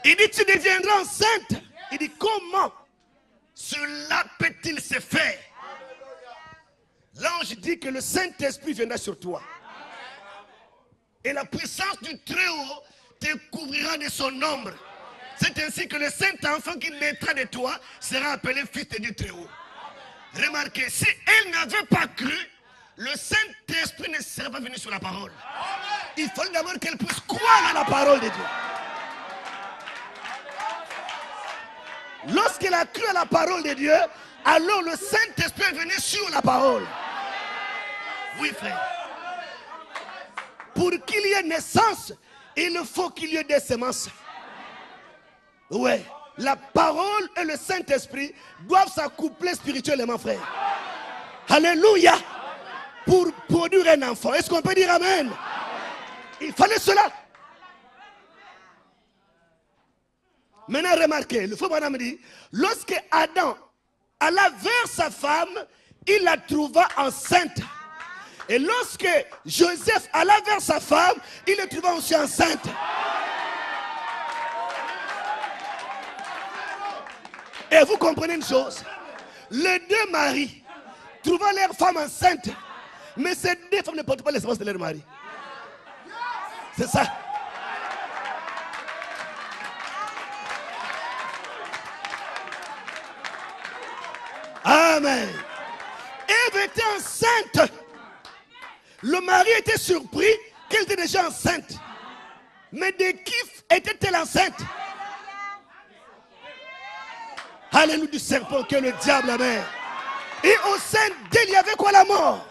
Il dit tu deviendras enceinte. Il dit comment cela peut-il se faire? L'ange dit que le Saint-Esprit viendra sur toi. Et la puissance du Très-Haut te couvrira de son ombre. C'est ainsi que le Saint-Enfant qui naîtra de toi sera appelé fils de Dieu Très-Haut. Remarquez, si elle n'avait pas cru, le Saint-Esprit ne serait pas venu sur la parole. Il fallait d'abord qu'elle puisse croire à la parole de Dieu. Lorsqu'elle a cru à la parole de Dieu, alors le Saint-Esprit est venu sur la parole. Oui, frère. Pour qu'il y ait naissance, il faut qu'il y ait des semences. Oui. La parole et le Saint-Esprit doivent s'accoupler spirituellement, frère. Alléluia. Pour produire un enfant. Est-ce qu'on peut dire amen? Il fallait cela. Maintenant, remarquez, le frère Branham dit, lorsque Adam alla vers sa femme, il la trouva enceinte. Et lorsque Joseph alla vers sa femme, il la trouva aussi enceinte. Et vous comprenez une chose, les deux maris trouvant leur femme enceinte, mais ces deux femmes ne portent pas l'espérance de leur mari. C'est ça. Amen. Ève était enceinte. Le mari était surpris qu'elle était déjà enceinte. Mais de qui était-elle enceinte? Alléluia, du serpent que le diable avait. Et au sein d'elle, il y avait quoi? La mort.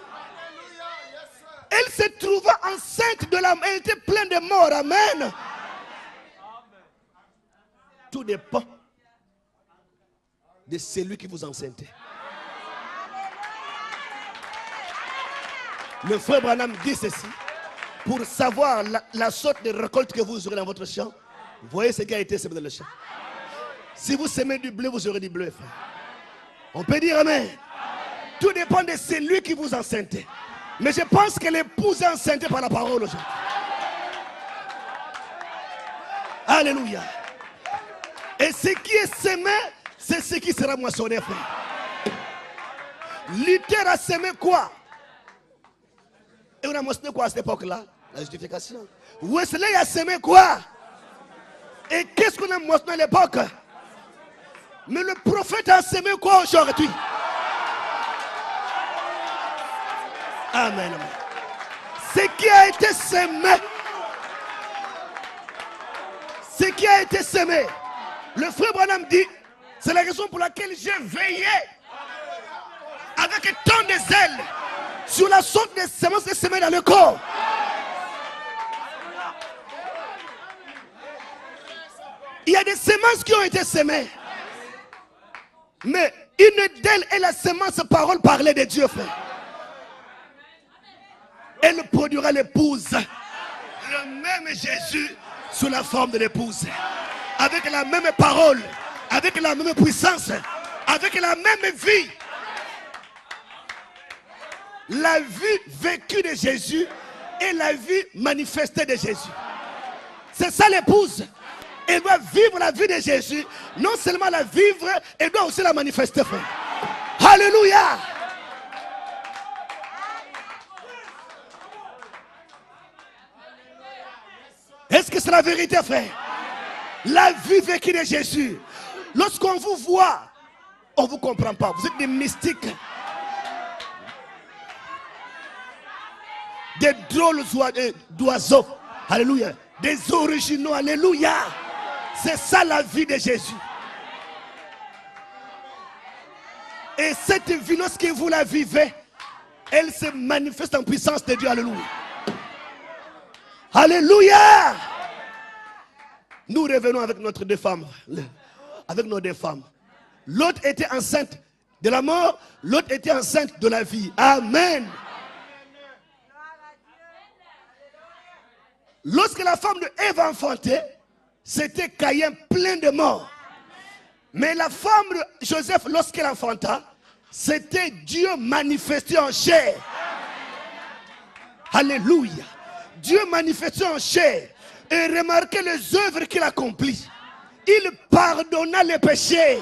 Elle se trouva enceinte de la mort. Elle était pleine de mort. Amen. Tout dépend de celui qui vous enceinte. Le frère Branham dit ceci. Pour savoir la sorte de récolte que vous aurez dans votre champ, voyez ce qui a été semé dans le champ. Si vous semez du bleu, vous aurez du bleu, frère. On peut dire amen. Tout dépend de celui qui vous enceinte. Mais je pense que l'épouse est enceinte par la parole aujourd'hui. Alléluia. Et ce qui est semé, c'est ce qui sera moissonné, frère. Luther a semé quoi? Et on a moissonné quoi à cette époque-là? La justification. Wesley a semé quoi? Et qu'est-ce qu'on a moissonné à l'époque? Mais le prophète a semé quoi aujourd'hui? Amen. Ce qui a été semé. Ce qui a été semé. Le frère Branham dit, c'est la raison pour laquelle j'ai veillé avec tant de zèle sur la sorte de semences qui semées dans le corps. Il y a des semences qui ont été semées. Mais une d'elles est la semence parole parlée de Dieu, frère. Elle produira l'épouse. Le même Jésus sous la forme de l'épouse. Avec la même parole. Avec la même puissance. Avec la même vie. La vie vécue de Jésus et la vie manifestée de Jésus. C'est ça l'épouse. Elle doit vivre la vie de Jésus. Non seulement la vivre, elle doit aussi la manifester, frère. Alléluia. Est-ce que c'est la vérité, frère? La vie vécue de Jésus. Lorsqu'on vous voit, on ne vous comprend pas. Vous êtes des mystiques. Des drôles d'oiseaux. Alléluia. Des originaux. Alléluia. C'est ça la vie de Jésus. Et cette vie, lorsque vous la vivez, elle se manifeste en puissance de Dieu. Alléluia. Alléluia. Nous revenons avec notre deux femmes. Avec nos deux femmes. L'autre était enceinte de la mort. L'autre était enceinte de la vie. Amen. Lorsque la femme de Ève a enfanté, c'était Caïn plein de mort. Mais la femme de Joseph, lorsqu'elle enfanta, c'était Dieu manifesté en chair. Alléluia. Dieu manifesté en chair. Et remarquez les œuvres qu'il accomplit. Il pardonna les péchés.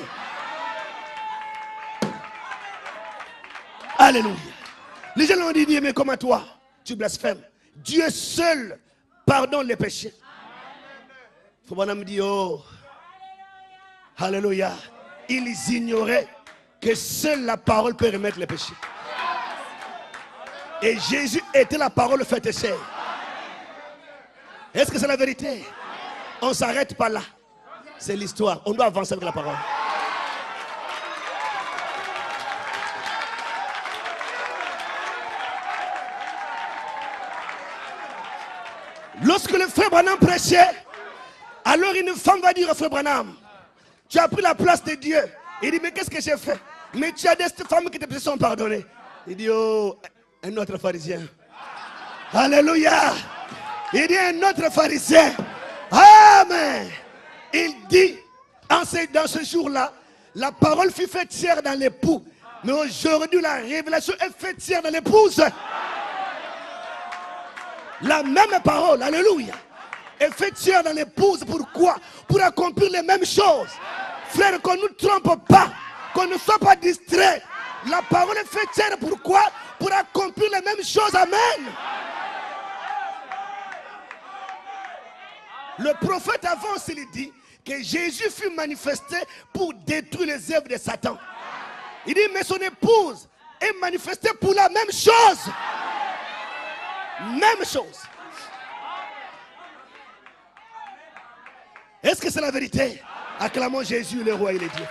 Alléluia. Les gens l'ont dit, mais comment toi, tu blasphèmes? Dieu seul pardonne les péchés. Faut pas me dire, oh, alléluia. Ils ignoraient que seule la parole peut remettre les péchés. Et Jésus était la parole faite chair. Est-ce que c'est la vérité? On ne s'arrête pas là. C'est l'histoire. On doit avancer avec la parole. Lorsque le frère Branham prêchait, alors une femme va dire au frère Branham, tu as pris la place de Dieu. Il dit, mais qu'est-ce que j'ai fait? Mais tu as des femmes qui te sont pardonnées. Il dit, oh, un autre pharisien. Alléluia. Il dit, un autre pharisien. Amen. Il dit, dans ce jour-là, la parole fut faite chair dans l'époux. Mais aujourd'hui, la révélation est faite chair dans l'épouse. La même parole, alléluia, est faite chair dans l'épouse. Pourquoi? Pour accomplir les mêmes choses. Frère, qu'on ne nous trompe pas, qu'on ne soit pas distrait. La parole est faite chair, pourquoi? Pour accomplir les mêmes choses. Amen. Le prophète avance, il dit que Jésus fut manifesté pour détruire les œuvres de Satan. Il dit, mais son épouse est manifestée pour la même chose. Même chose. Est-ce que c'est la vérité? Acclamons Jésus, le roi et le Dieu.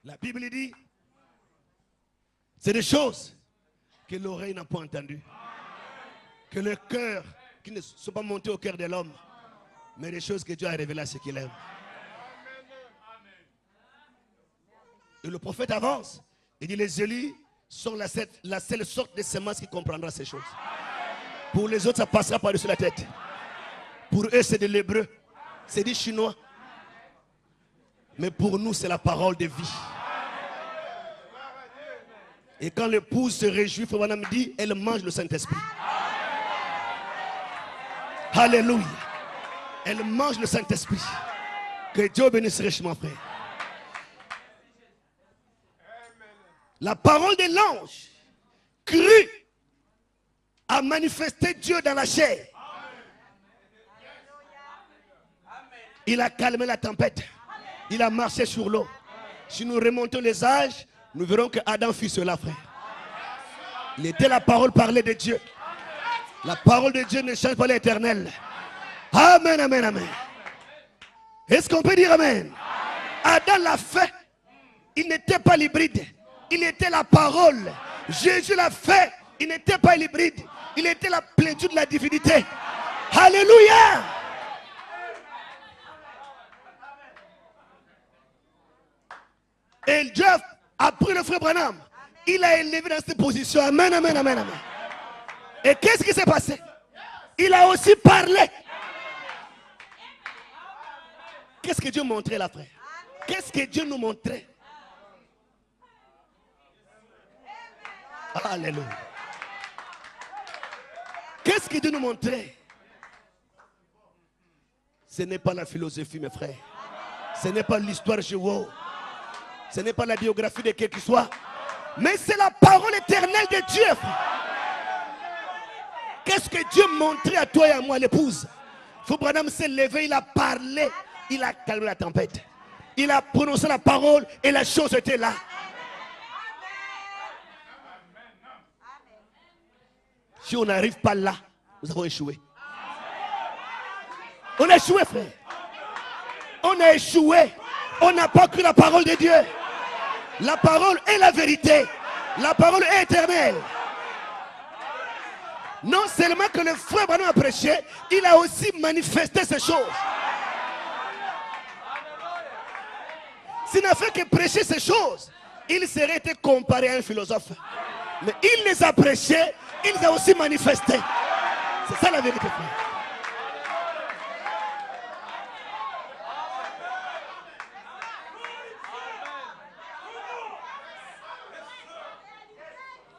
La Bible dit, c'est des choses que l'oreille n'a pas entendues, que le cœur, qui ne sont pas montés au cœur de l'homme, mais des choses que Dieu a révélées à ceux qu'il aime. Et le prophète avance, il dit, les élus sont la seule sorte de semences qui comprendra ces choses. Pour les autres, ça passera par-dessus la tête. Pour eux, c'est de l'hébreu, c'est des chinois. Mais pour nous, c'est la parole de vie. Et quand l'épouse se réjouit, Frère Branham dit, elle mange le Saint-Esprit. Alléluia. Elle mange le Saint-Esprit. Que Dieu bénisse richement, frère. La parole de l'ange crut à manifester Dieu dans la chair. Il a calmé la tempête. Il a marché sur l'eau. Si nous remontons les âges, nous verrons que Adam fit cela, frère. Il était la parole parlée de Dieu. La parole de Dieu ne change pas l'éternel. Amen, amen, amen. Est-ce qu'on peut dire amen? Adam l'a fait. Il n'était pas l'hybride. Il était la parole. Jésus l'a fait. Il n'était pas l'hybride. Il était la plénitude de la divinité. Alléluia. Et Dieu a pris le frère Branham. Il a élevé dans cette position. Amen, amen, amen, amen. Et qu'est-ce qui s'est passé? Il a aussi parlé. Qu'est-ce que Dieu montrait là, frère? Qu'est-ce que Dieu nous montrait? Alléluia. Qu'est-ce que Dieu nous montrait? Ce n'est pas la philosophie, mes frères. Ce n'est pas l'histoire chez vous. Ce n'est pas la biographie de qui que soit. Mais c'est la parole éternelle de Dieu, frère. Qu'est-ce que Dieu montrait à toi et à moi, l'épouse? Frère Branham s'est levé, il a parlé, il a calmé la tempête. Il a prononcé la parole et la chose était là. Si on n'arrive pas là, nous avons échoué. On a échoué, frère. On a échoué. On n'a pas cru la parole de Dieu. La parole est la vérité. La parole est éternelle. Non seulement que le frère Branham a prêché, il a aussi manifesté ces choses. S'il n'a fait que prêcher ces choses, il serait été comparé à un philosophe. Mais il les a prêchés, il les a aussi manifestés. C'est ça la vérité, frère.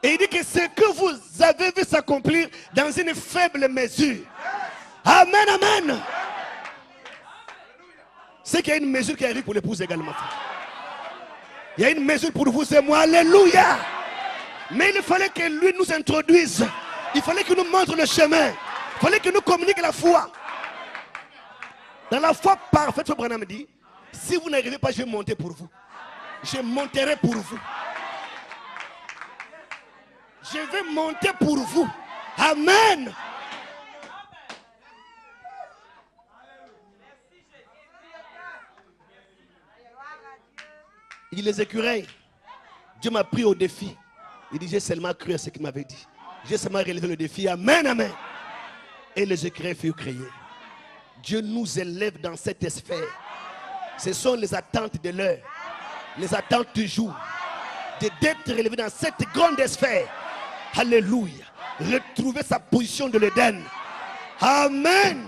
Et il dit que ce que vous avez vu s'accomplir dans une faible mesure. Amen, amen. C'est qu'il y a une mesure qui arrive pour l'épouse également. Il y a une mesure pour vous et moi. Alléluia. Mais il fallait que lui nous introduise. Il fallait qu'il nous montre le chemin. Il fallait qu'il nous communique la foi. Dans la foi parfaite, Frère Branham dit, si vous n'arrivez pas, je vais monter pour vous. Je monterai pour vous. Je vais monter pour vous. Amen. Il dit les écureuils. Dieu m'a pris au défi. Il dit j'ai seulement cru à ce qu'il m'avait dit. J'ai seulement relevé le défi. Amen, amen. Et les écureuils furent créés. Dieu nous élève dans cette sphère. Ce sont les attentes de l'heure. Les attentes du jour. D'être élevé dans cette grande sphère. Alléluia. Retrouver sa position de l'Éden. Amen.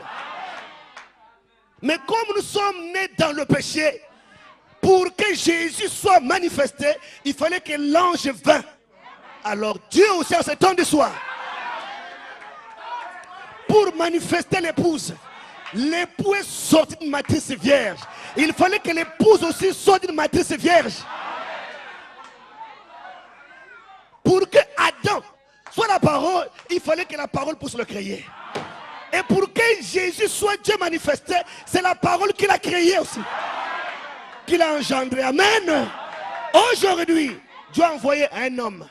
Mais comme nous sommes nés dans le péché, pour que Jésus soit manifesté, il fallait que l'ange vînt. Alors Dieu aussi en ce temps de soir, pour manifester l'épouse, l'époux est sorti de matrice vierge. Il fallait que l'épouse aussi soit d'une matrice vierge. Pour que Adam soit la parole, il fallait que la parole puisse le créer. Et pour que Jésus soit Dieu manifesté, c'est la parole qu'il a créée aussi. Qu'il a engendré. Amen. Aujourd'hui, Dieu a envoyé un homme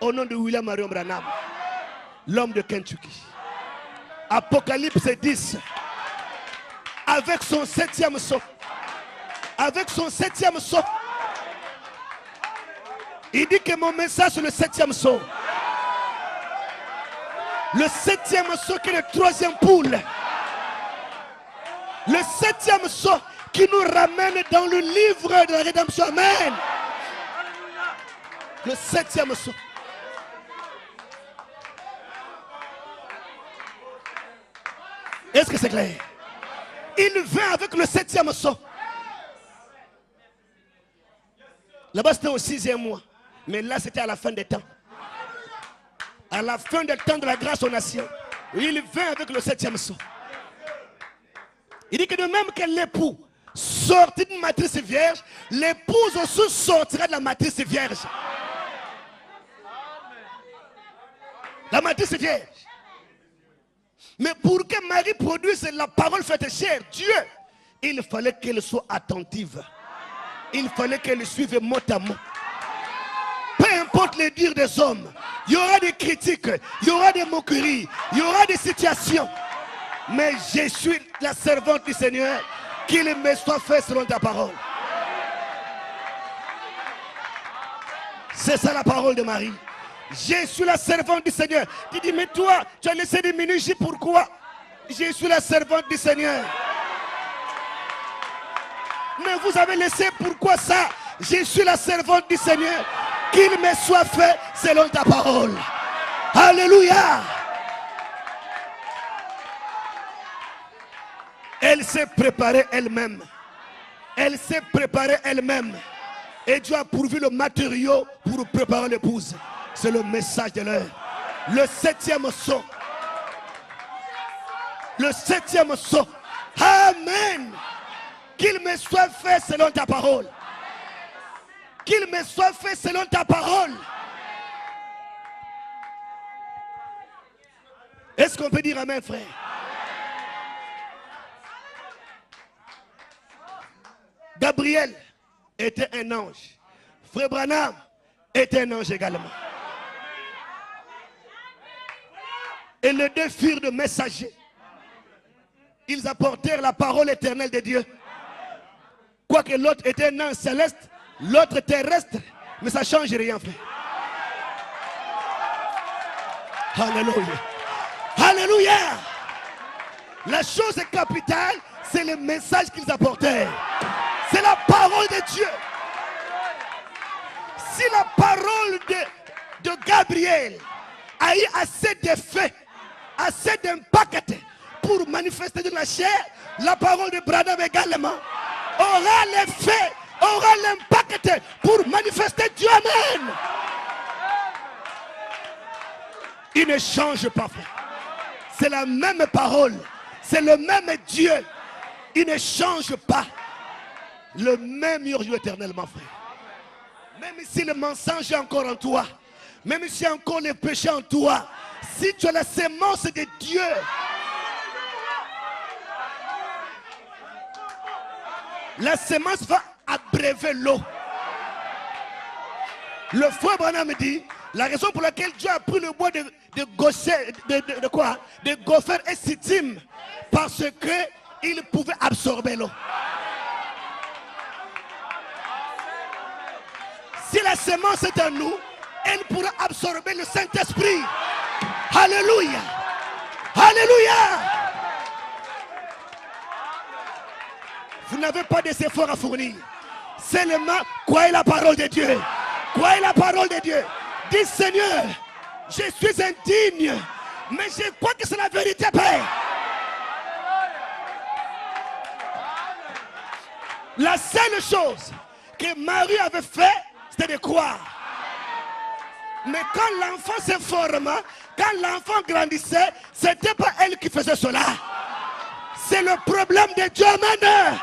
au nom de William Marion Branham, l'homme de Kentucky. Apocalypse 10, avec son 7e sceau. Avec son 7e sceau. Il dit que mon message c'est le 7e sceau. Le 7e sceau qui est le 3e poule. Le 7e sceau qui nous ramène dans le livre de la rédemption. Amen. Le 7e sceau. Est-ce que c'est clair? Il vient avec le 7e sceau. Là-bas c'était au 6e mois. Mais là c'était à la fin des temps. À la fin des temps de la grâce aux nations. Il vient avec le 7e sceau. Il dit que de même que l'époux sortit d'une matrice vierge, l'épouse aussi sortira de la matrice vierge. La matrice vierge. Mais pour que Marie produise la parole faite chair, Dieu, il fallait qu'elle soit attentive. Il fallait qu'elle suive mot à mot. Peu importe les dires des hommes, il y aura des critiques, il y aura des moqueries, il y aura des situations. Mais je suis la servante du Seigneur, qu'il me soit fait selon ta parole. C'est ça la parole de Marie. Je suis la servante du Seigneur. Tu dis, mais toi, tu as laissé diminuer. Je dis, pourquoi? Je suis la servante du Seigneur. Mais vous avez laissé, pourquoi ça? Je suis la servante du Seigneur. Qu'il me soit fait selon ta parole. Alléluia. Elle s'est préparée elle-même. Elle s'est préparée elle-même. Et Dieu a pourvu le matériau pour préparer l'épouse. C'est le message de l'heure. Le 7e sceau. Le 7e sceau. Amen. Qu'il me soit fait selon ta parole. Qu'il me soit fait selon ta parole. Est-ce qu'on peut dire amen, frère? Gabriel était un ange. Frère Branham était un ange également. Et les deux furent de messagers. Ils apportèrent la parole éternelle de Dieu. Quoique l'autre était un ange céleste, l'autre terrestre, mais ça ne change rien, frère. Alléluia. Alléluia. La chose capitale, c'est le message qu'ils apportèrent. C'est la parole de Dieu. Si la parole de Gabriel a eu assez d'effet, assez d'impact pour manifester de la chair, la parole de Branham également aura l'effet, aura l'impact pour manifester Dieu. Amen. Il ne change pas, frère. C'est la même parole, c'est le même Dieu. Il ne change pas. Le même jour éternellement, frère. Même si le mensonge est encore en toi, même si encore le péché en toi, si tu as la sémence de Dieu, la sémence va abréver l'eau. Le frère Branham dit, la raison pour laquelle Dieu a pris le bois de gopher et sittim, parce qu'il pouvait absorber l'eau. Si la sémence est en nous, elle pourra absorber le Saint-Esprit. Alléluia. Alléluia. Vous n'avez pas des efforts à fournir. Seulement, croyez la parole de Dieu. Croyez la parole de Dieu. Dis, Seigneur, je suis indigne, mais je crois que c'est la vérité, Père. La seule chose que Marie avait fait, c'était de croire. Mais quand l'enfant se forma, quand l'enfant grandissait, ce n'était pas elle qui faisait cela. C'est le problème de Dieu. Amen.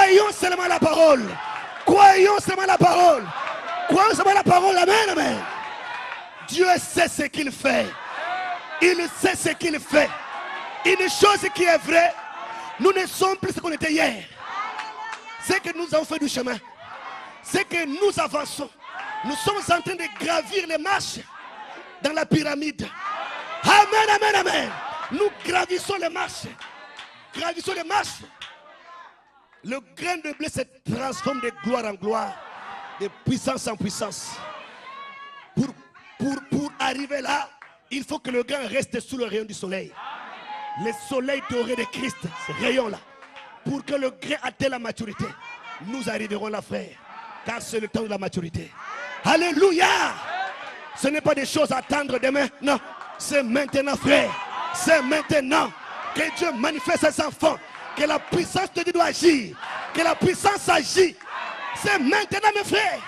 Croyons seulement la parole. Croyons seulement la parole. Croyons seulement la parole. Amen, amen. Dieu sait ce qu'il fait. Il sait ce qu'il fait. Une chose qui est vraie, nous ne sommes plus ce qu'on était hier. C'est que nous avons fait du chemin. C'est que nous avançons. Nous sommes en train de gravir les marches dans la pyramide. Amen, amen, amen. Nous gravissons les marches. Gravissons les marches. Le grain de blé se transforme de gloire en gloire, de puissance en puissance. Pour arriver là, il faut que le grain reste sous le rayon du soleil. Le soleil doré de Christ, ce rayon-là. Pour que le grain atteigne la maturité, nous arriverons là, frère. Car c'est le temps de la maturité. Alléluia! Ce n'est pas des choses à attendre demain. Non, c'est maintenant, frère. C'est maintenant que Dieu manifeste ses enfants. Que la puissance de Dieu doit agir. Que la puissance agit. C'est maintenant, mes frères.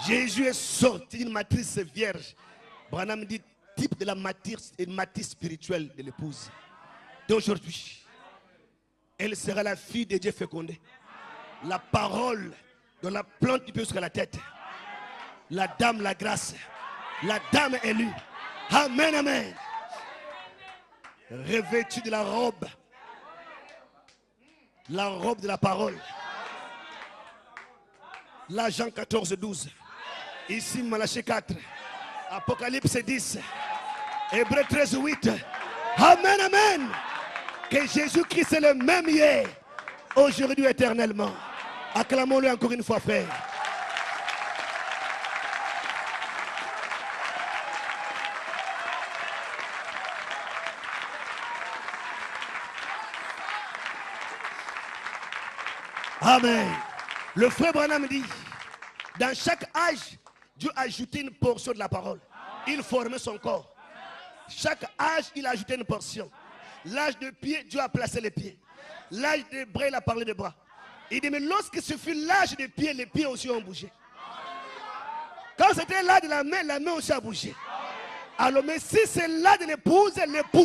Jésus est sorti d'une matrice vierge. Branham dit type de la matrice spirituelle de l'épouse d'aujourd'hui. Elle sera la fille de Dieu fécondée. La parole dans la plante du pied jusqu'à la tête. La dame, la grâce. La dame élue. Amen, amen. Revêtue de la robe. La robe de la parole. Là, Jean 14, 12. Ici, Malachie 4. Apocalypse 10. Hébreux 13, 8. Amen, amen. Que Jésus-Christ est le même hier, aujourd'hui, éternellement. Acclamons-le encore une fois, frère. Amen. Le frère Branham dit, dans chaque âge, Dieu a ajouté une portion de la parole. Il formait son corps. Chaque âge, il a ajouté une portion. L'âge de pied, Dieu a placé les pieds. L'âge de bras, il a parlé de bras. Il dit, mais lorsque ce fut l'âge de pied, les pieds aussi ont bougé. Quand c'était l'âge de la main aussi a bougé. Alors, mais si c'est l'âge de l'épouse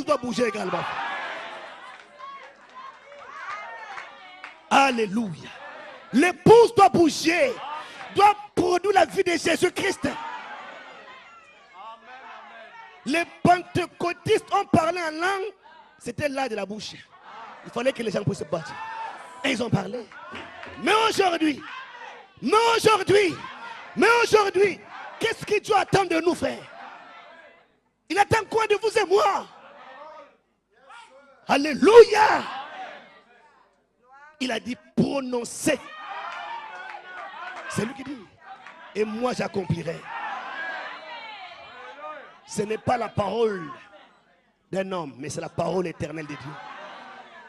doit bouger également. Alléluia. L'épouse doit bouger, doit produire la vie de Jésus-Christ. Les pentecôtistes ont parlé en langue, c'était l'âge de la bouche. Il fallait que les gens puissent se battre. Et ils ont parlé. Mais aujourd'hui, qu'est-ce que Dieu attend de nous, frères? Il attend quoi de vous et moi? Alléluia! Il a dit prononcer. C'est lui qui dit. Et moi j'accomplirai. Ce n'est pas la parole d'un homme, mais c'est la parole éternelle de Dieu.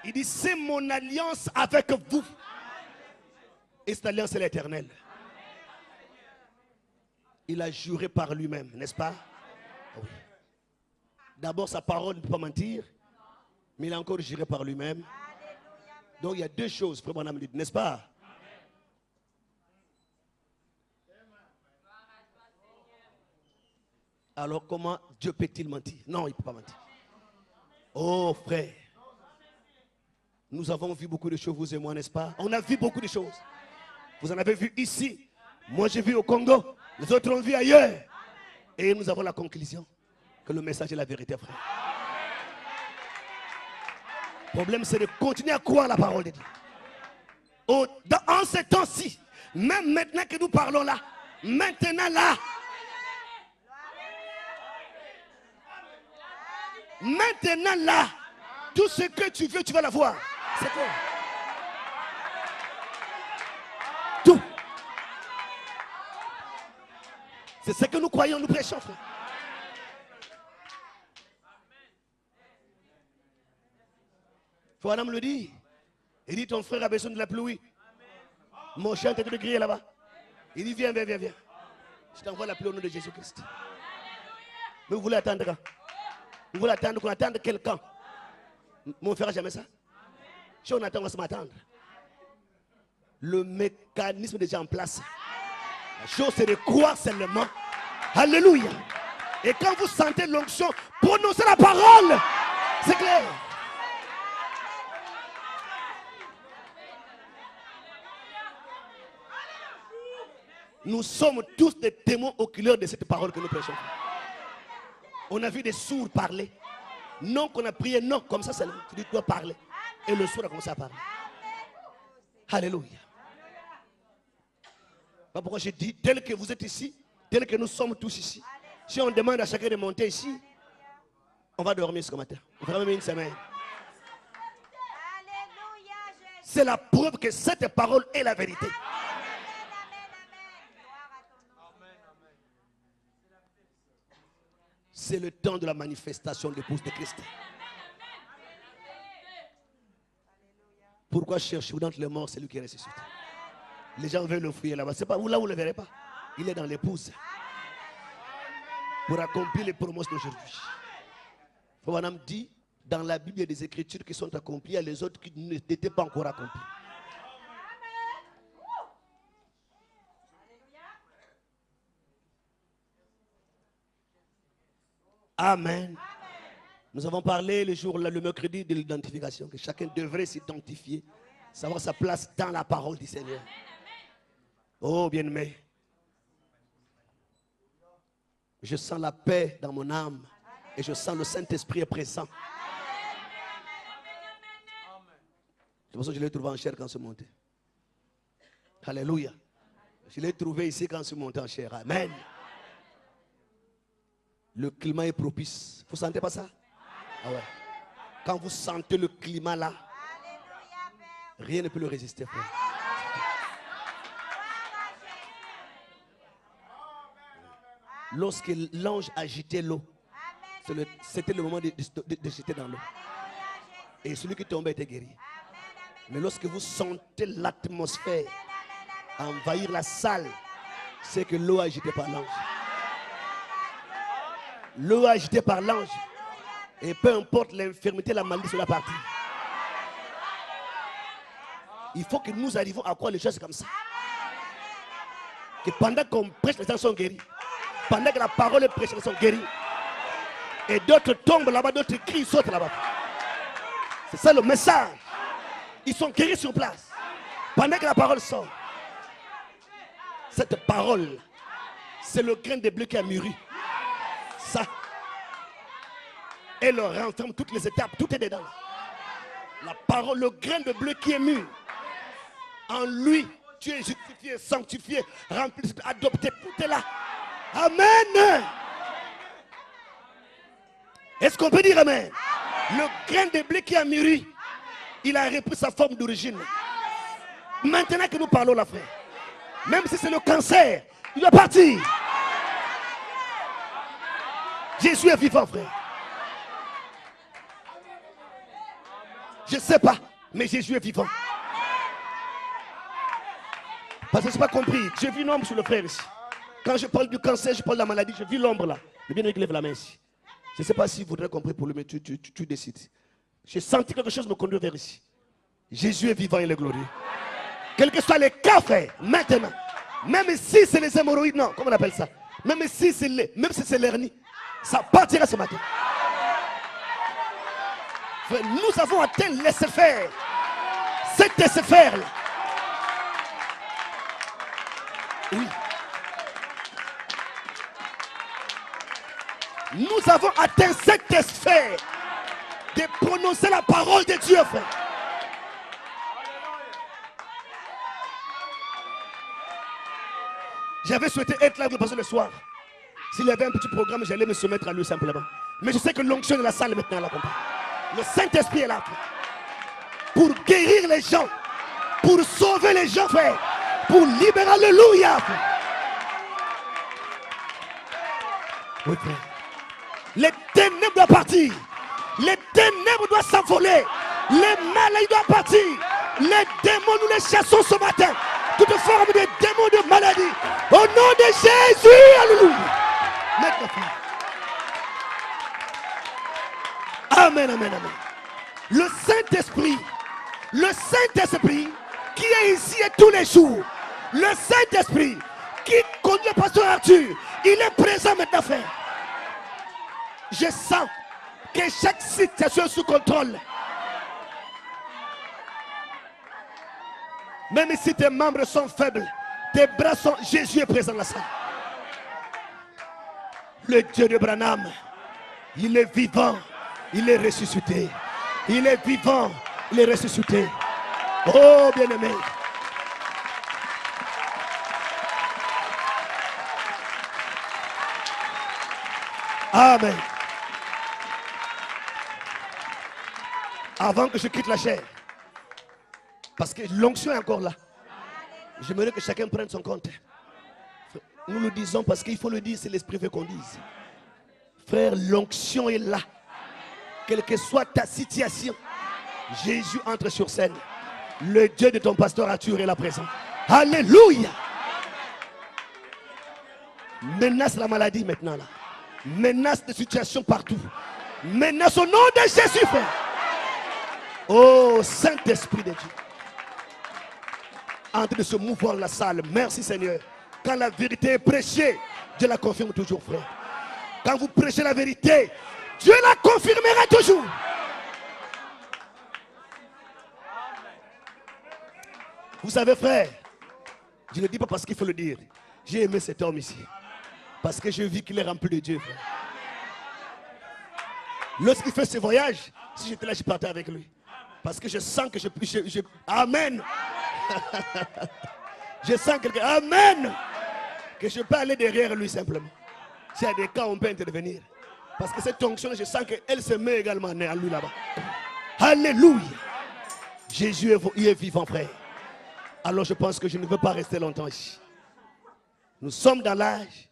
Il dit, c'est mon alliance avec vous. Et cette alliance est l'éternelle. Il a juré par lui-même, n'est-ce pas? Oui. D'abord, sa parole ne peut pas mentir, mais il a encore juré par lui-même. Donc il y a deux choses, frère Branham dit, n'est-ce pas? Alors comment Dieu peut-il mentir? Non, il ne peut pas mentir. Oh frère, nous avons vu beaucoup de choses, vous et moi, n'est-ce pas? On a vu beaucoup de choses. Vous en avez vu ici. Moi j'ai vu au Congo. Les autres ont vu ailleurs. Et nous avons la conclusion que le message est la vérité, frère. Le problème, c'est de continuer à croire la parole de Dieu. En ce temps-ci, même maintenant que nous parlons là, maintenant là, tout ce que tu veux, tu vas l'avoir. C'est quoi? Tout. C'est ce que nous croyons, nous prêchons, frère. Frère me le dit. Il dit, ton frère a besoin de la pluie. Mon chien est en train de crier là-bas. Il dit, viens. Je t'envoie la pluie au nom de Jésus-Christ. Mais vous voulez attendre quand? Vous voulez attendre qu'on attende quelqu'un? Mais on ne fera jamais ça. Si on attend, on va se m'attendre. Le mécanisme est déjà en place. La chose c'est de croire seulement. Alléluia. Et quand vous sentez l'onction, prononcez la parole. C'est clair. Nous sommes tous des témoins oculaires de cette parole que nous prêchons. On a vu des sourds parler. Non qu'on a prié, non, comme ça, tu dois parler. Et le sourd a commencé à parler. Alléluia. Pas pourquoi je dis, tel que vous êtes ici, tel que nous sommes tous ici. Si on demande à chacun de monter ici, on va dormir ce matin. On fera même une semaine. C'est la preuve que cette parole est la vérité. C'est le temps de la manifestation de l'épouse de Christ. Pourquoi cherchez-vous dans les morts celui qui est ressuscité? Les gens veulent le fouiller là-bas. C'est pas vous là, vous ne le verrez pas. Il est dans l'épouse. Pour accomplir les promesses d'aujourd'hui. Madame dit, dans la Bible, il y a des écritures qui sont accomplies, il y a les autres qui n'étaient pas encore accomplies. Amen. Nous avons parlé le mercredi de l'identification, que chacun devrait s'identifier, savoir sa place dans la parole du Seigneur. Oh bien-aimé, je sens la paix dans mon âme et je sens le Saint-Esprit est présent. C'est pour ça que je l'ai trouvé en chair quand je montais. Alléluia. Je l'ai trouvé ici quand je suis monté en chair. Amen. Le climat est propice. Vous ne sentez pas ça? Ah ouais. Quand vous sentez le climat là, rien ne peut le résister, frère. Lorsque l'ange agitait l'eau, c'était le moment de jeter dans l'eau. Et celui qui tombait était guéri. Mais lorsque vous sentez l'atmosphère envahir la salle, c'est que l'eau agitée par l'ange. L'eau agitée par l'ange. Et peu importe l'infirmité, la maladie sur la partie. Il faut que nous arrivions à croire les choses comme ça. Que pendant qu'on prêche, les gens sont guéris. Pendant que la parole est prêchée, les gens sont guéris. Et d'autres tombent là-bas, d'autres crient, sautent là-bas. C'est ça le message. Ils sont guéris sur place. Pendant que la parole sort. Cette parole, c'est le grain de blé qui a mûri. Ça. Et le renferme toutes les étapes, tout est dedans. La parole, le grain de blé qui est mûr. En lui, tu es justifié, sanctifié, rempli, adopté, tout est là. Amen. Est-ce qu'on peut dire amen? Le grain de blé qui a mûri, il a repris sa forme d'origine. Maintenant que nous parlons là, frère, même si c'est le cancer, il doit partir. Jésus est vivant, frère. Je ne sais pas, mais Jésus est vivant. Parce que je n'ai pas compris. J'ai vu l'ombre sur le frère ici. Quand je parle du cancer, je parle de la maladie, je vis l'ombre là. Le bien-aimé qui lève la main ici. Je ne sais pas si vous voudrez comprendre pour lui, mais tu décides. J'ai senti quelque chose me conduire vers ici. Jésus est vivant et il est glorieux. Quels que soient les cas, frère, maintenant, même si c'est les hémorroïdes, non, comment on appelle ça? Même si c'est l'hernie, ça partira ce matin. Frère, nous avons atteint laisser-faire. Cet laisser-faire là. Oui. Nous avons atteint cette sphère de prononcer la parole de Dieu, frère. J'avais souhaité être là pour passer le soir. S'il y avait un petit programme, j'allais me soumettre à lui simplement. Mais je sais que l'onction de la salle maintenant l'accompagne. Le Saint-Esprit est là, frère. Pour guérir les gens. Pour sauver les gens, frère. Pour libérer, alléluia, frère. Oui, frère. Les ténèbres doivent partir. Les ténèbres doivent s'envoler. Les maladies doivent partir. Les démons, nous les chassons ce matin. Toute forme de démons de maladie. Au nom de Jésus, alléluia. Maintenant, frère. Amen, amen, amen. Le Saint-Esprit qui est ici et tous les jours. Le Saint-Esprit qui conduit le pasteur Arthur, il est présent maintenant, frère. Je sens que chaque situation est sous contrôle. Même si tes membres sont faibles, tes bras sont... Jésus est présent dans la salle. Le Dieu de Branham, il est vivant, il est ressuscité. Il est vivant, il est ressuscité. Oh, bien-aimé. Amen. Avant que je quitte la chair, parce que l'onction est encore là, j'aimerais que chacun prenne son compte. Nous le disons parce qu'il faut le dire, c'est l'Esprit veut qu'on dise. Frère, l'onction est là. Quelle que soit ta situation, Jésus entre sur scène. Le Dieu de ton pasteur Arthur est là présent. Alléluia. Menace la maladie maintenant là. Menace de situation partout. Menace au nom de Jésus, frère. Oh, Saint-Esprit de Dieu. En train de se mouvoir dans la salle. Merci Seigneur. Quand la vérité est prêchée, Dieu la confirme toujours, frère. Quand vous prêchez la vérité, Dieu la confirmera toujours. Vous savez, frère, je ne le dis pas parce qu'il faut le dire. J'ai aimé cet homme ici. Parce que j'ai vu qu'il est rempli de Dieu, frère. Lorsqu'il fait ce voyage, si j'étais là, je partais avec lui. Parce que je sens que Amen. Je sens que... Amen. Que je peux aller derrière lui simplement. S'il y a des cas, on peut intervenir. Parce que cette onction, je sens qu'elle se met également à lui là-bas. Alléluia. Jésus est vivant, frère. Alors je pense que je ne veux pas rester longtemps ici. Nous sommes dans l'âge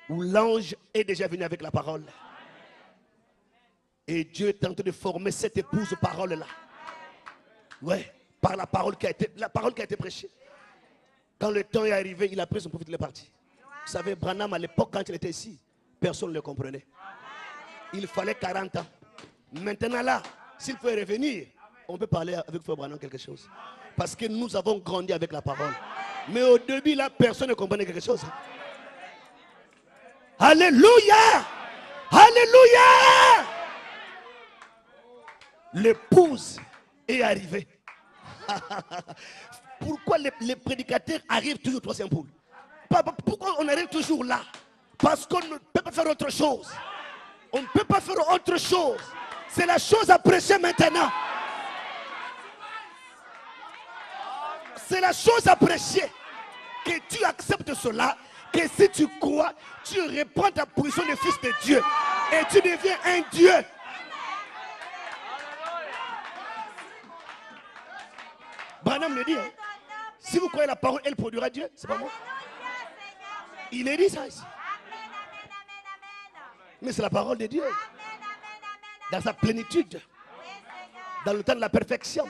où l'ange est déjà venu avec la parole. Et Dieu est en train de former cette épouse parole-là. Ouais, par la parole qui a été prêchée. Quand le temps est arrivé, il a pris son profit, il est parti. Vous savez, Branham, à l'époque, quand il était ici, personne ne le comprenait. Il fallait 40 ans. Maintenant là, s'il peut revenir, on peut parler avec Frère Branham quelque chose. Parce que nous avons grandi avec la parole. Mais au début, là, personne ne comprenait quelque chose. Alléluia! Alléluia! L'épouse est arrivée. Pourquoi les prédicateurs arrivent toujours au troisième poule? Pourquoi on arrive toujours là? Parce qu'on ne peut pas faire autre chose. On ne peut pas faire autre chose. C'est la chose à prêcher maintenant. C'est la chose à prêcher. Que tu acceptes cela. Que si tu crois, tu reprends ta position de fils de Dieu. Et tu deviens un Dieu. Branham le dit. Hein? Si vous croyez la parole, elle produira Dieu. C'est pas moi. Il est dit ça ici. Mais c'est la parole de Dieu. Dans sa plénitude. Dans le temps de la perfection.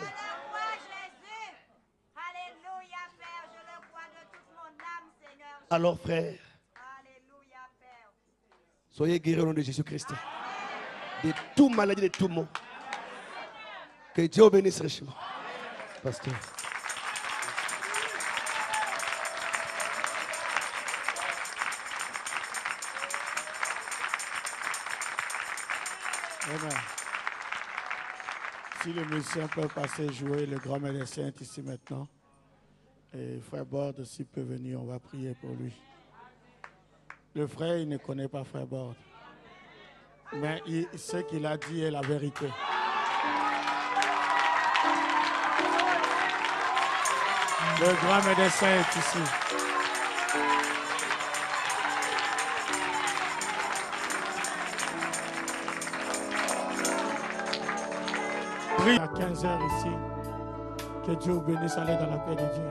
Alors frère, soyez guéris au nom de Jésus-Christ. De toute maladie, de tout mot. Que Dieu bénisse richement. Pasteur. Amen. Si le musicien peut passer jouer, le grand médecin est ici maintenant. Et frère Borde, s'il peut venir, on va prier pour lui. Le frère, il ne connaît pas frère Borde. Mais ce qu'il a dit est la vérité. Le grand médecin est ici. Prie à 15h ici. Que Dieu vous bénisse. Allez dans la paix de Dieu.